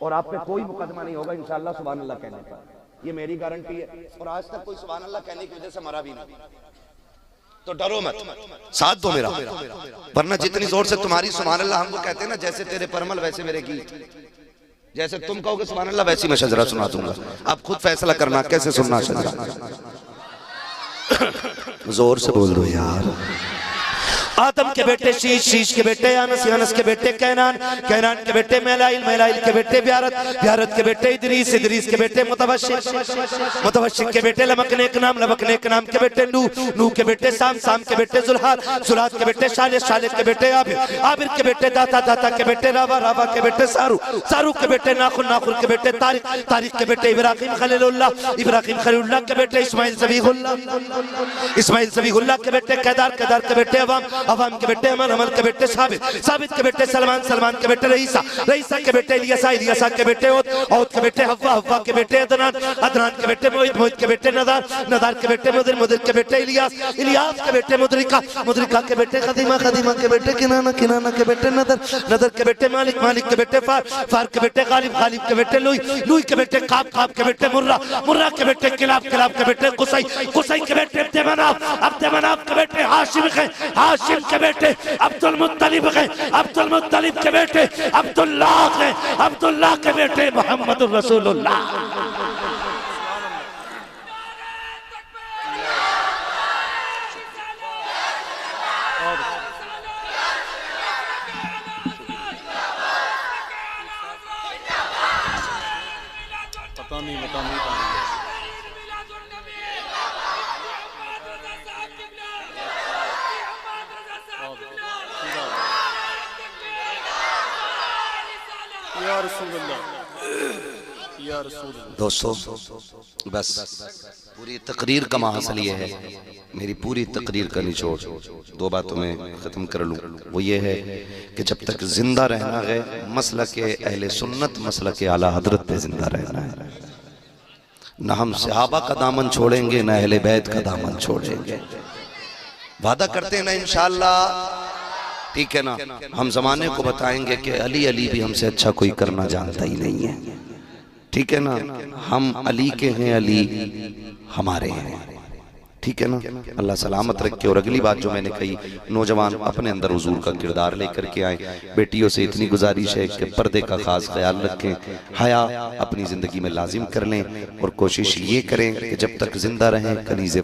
और आप पे कोई मुकदमा नहीं होगा इंशाअल्लाह सुभान अल्लाह कहने का, ये मेरी गारंटी है। और आज तक कोई सुभान अल्लाह कहने की वजह से मरा भी नहीं, तो डरो मत, साथ दो मेरा। वरना जितनी जोर से तुम्हारी सुभान अल्लाह हमको कहते हैं ना, जैसे तेरे परमल वैसे मेरे गीत, जैसे तुम कहोगे सुभान अल्लाह वैसी मैं शजरा सुना दूंगा। आप खुद फैसला करना कैसे सुनना शजरा। जोर से बोल दो यार। आदम के बेटे शीश, शीश के बेटे अनस, अनस के बेटे कैनान, कैनान के बेटे मैलाइल, मैलाइल के बेटे ब्यारत, ब्यारत के बेटे इदरीस, इदरीस के बेटे मुतवशिक, मुतवशिक के बेटे लमक नेक नाम, लमक नेक नाम के बेटे नूह, नूह के बेटे साम, साम के बेटे जुल्हाद, जुल्हाद के बेटे शालिद, शालिद के बेटे आबिर, आबिर के बेटे दाता, दाता के बेटे रावा, रावा के बेटे सारू, सारू के बेटे नाखुन, नाखुन के बेटे तारिक, तारिक के बेटे इब्राहिम खलीलुल्लाह, इब्राहिम खलीलुल्लाह के बेटे इस्माइल ज़बीहुल्लाह, इस्माइल ज़बीहुल्लाह के बेटे केदार, केदार के बेटे अवाम, अवाम के बेटे अमन, अमन के बेटे साबित, साबित के बेटे सलमान, सलमान के बेटे रईसा, रईसा के बेटे इलियासा, इलियासा के बेटे औद, औद के बेटे हव्वा, हव्वा के बेटे अदनान, अदनान के बेटे मोहित, मोहित के बेटे नदार, नदार के बेटे मुदिर, मुदिर के बेटे इलियास, इलियास के बेटे मुदरिका, मुदरिका के बेटे खदीमा, खदीमा के बेटे किनाना, किनाना के बेटे नदर, नदर के बेटे मालिक, मालिक के बेटे फार, फार के बेटे गालिब, गालिब के बेटे लुई, लुई के बेटे काब, काब के बेटे मुर्रा, मुर्रा के बेटे किलाब, किलाब के बेटे कुसई, कुसई के बेटे अब्द मनाफ, अब्द मनाफ के बेटे हाशिम है, हाशिम के बेटे अब्दुल मुत्तलिब है, अब्दुल मुत्तलिब के बेटे अब्दुल्लाह है, अब्दुल्लाह के बेटे मोहम्मदुर रसूलुल्लाह। पता नहीं, पता नहीं। या रसूल अल्लाह, या रसूल अल्लाह। दोस्तों बस पूरी तकरीर का माहसल ये है, मेरी पूरी तकरीर का निचोड़ दो बातों में ख़त्म कर लूँ। वो ये है कि जब तक जिंदा रहना है मसलक अहले सुन्नत, मसलक आला हजरत पे जिंदा रहना है। न हम सहाबा का दामन छोड़ेंगे, न अहले बैत का दामन छोड़ेंगे। वादा करते हैं ना इंशाअल्लाह, ठीक है ना। हम जमाने को बताएंगे कि अली अली भी हमसे अच्छा कोई करना जानता ही नहीं है, ठीक है ना। हम अली के हैं, अली हमारे हैं, ठीक है ना। अल्लाह सलामत रखे। और अगली बात जो मैंने कही, नौजवान अपने अंदर हुजूर का किरदार लेकर के आए। बेटियों से इतनी गुजारिश है कि पर्दे का खास ख्याल रखें, हया अपनी जिंदगी में लाजिम कर लें और कोशिश ये करें कि जब तक जिंदा रहें कनीज़े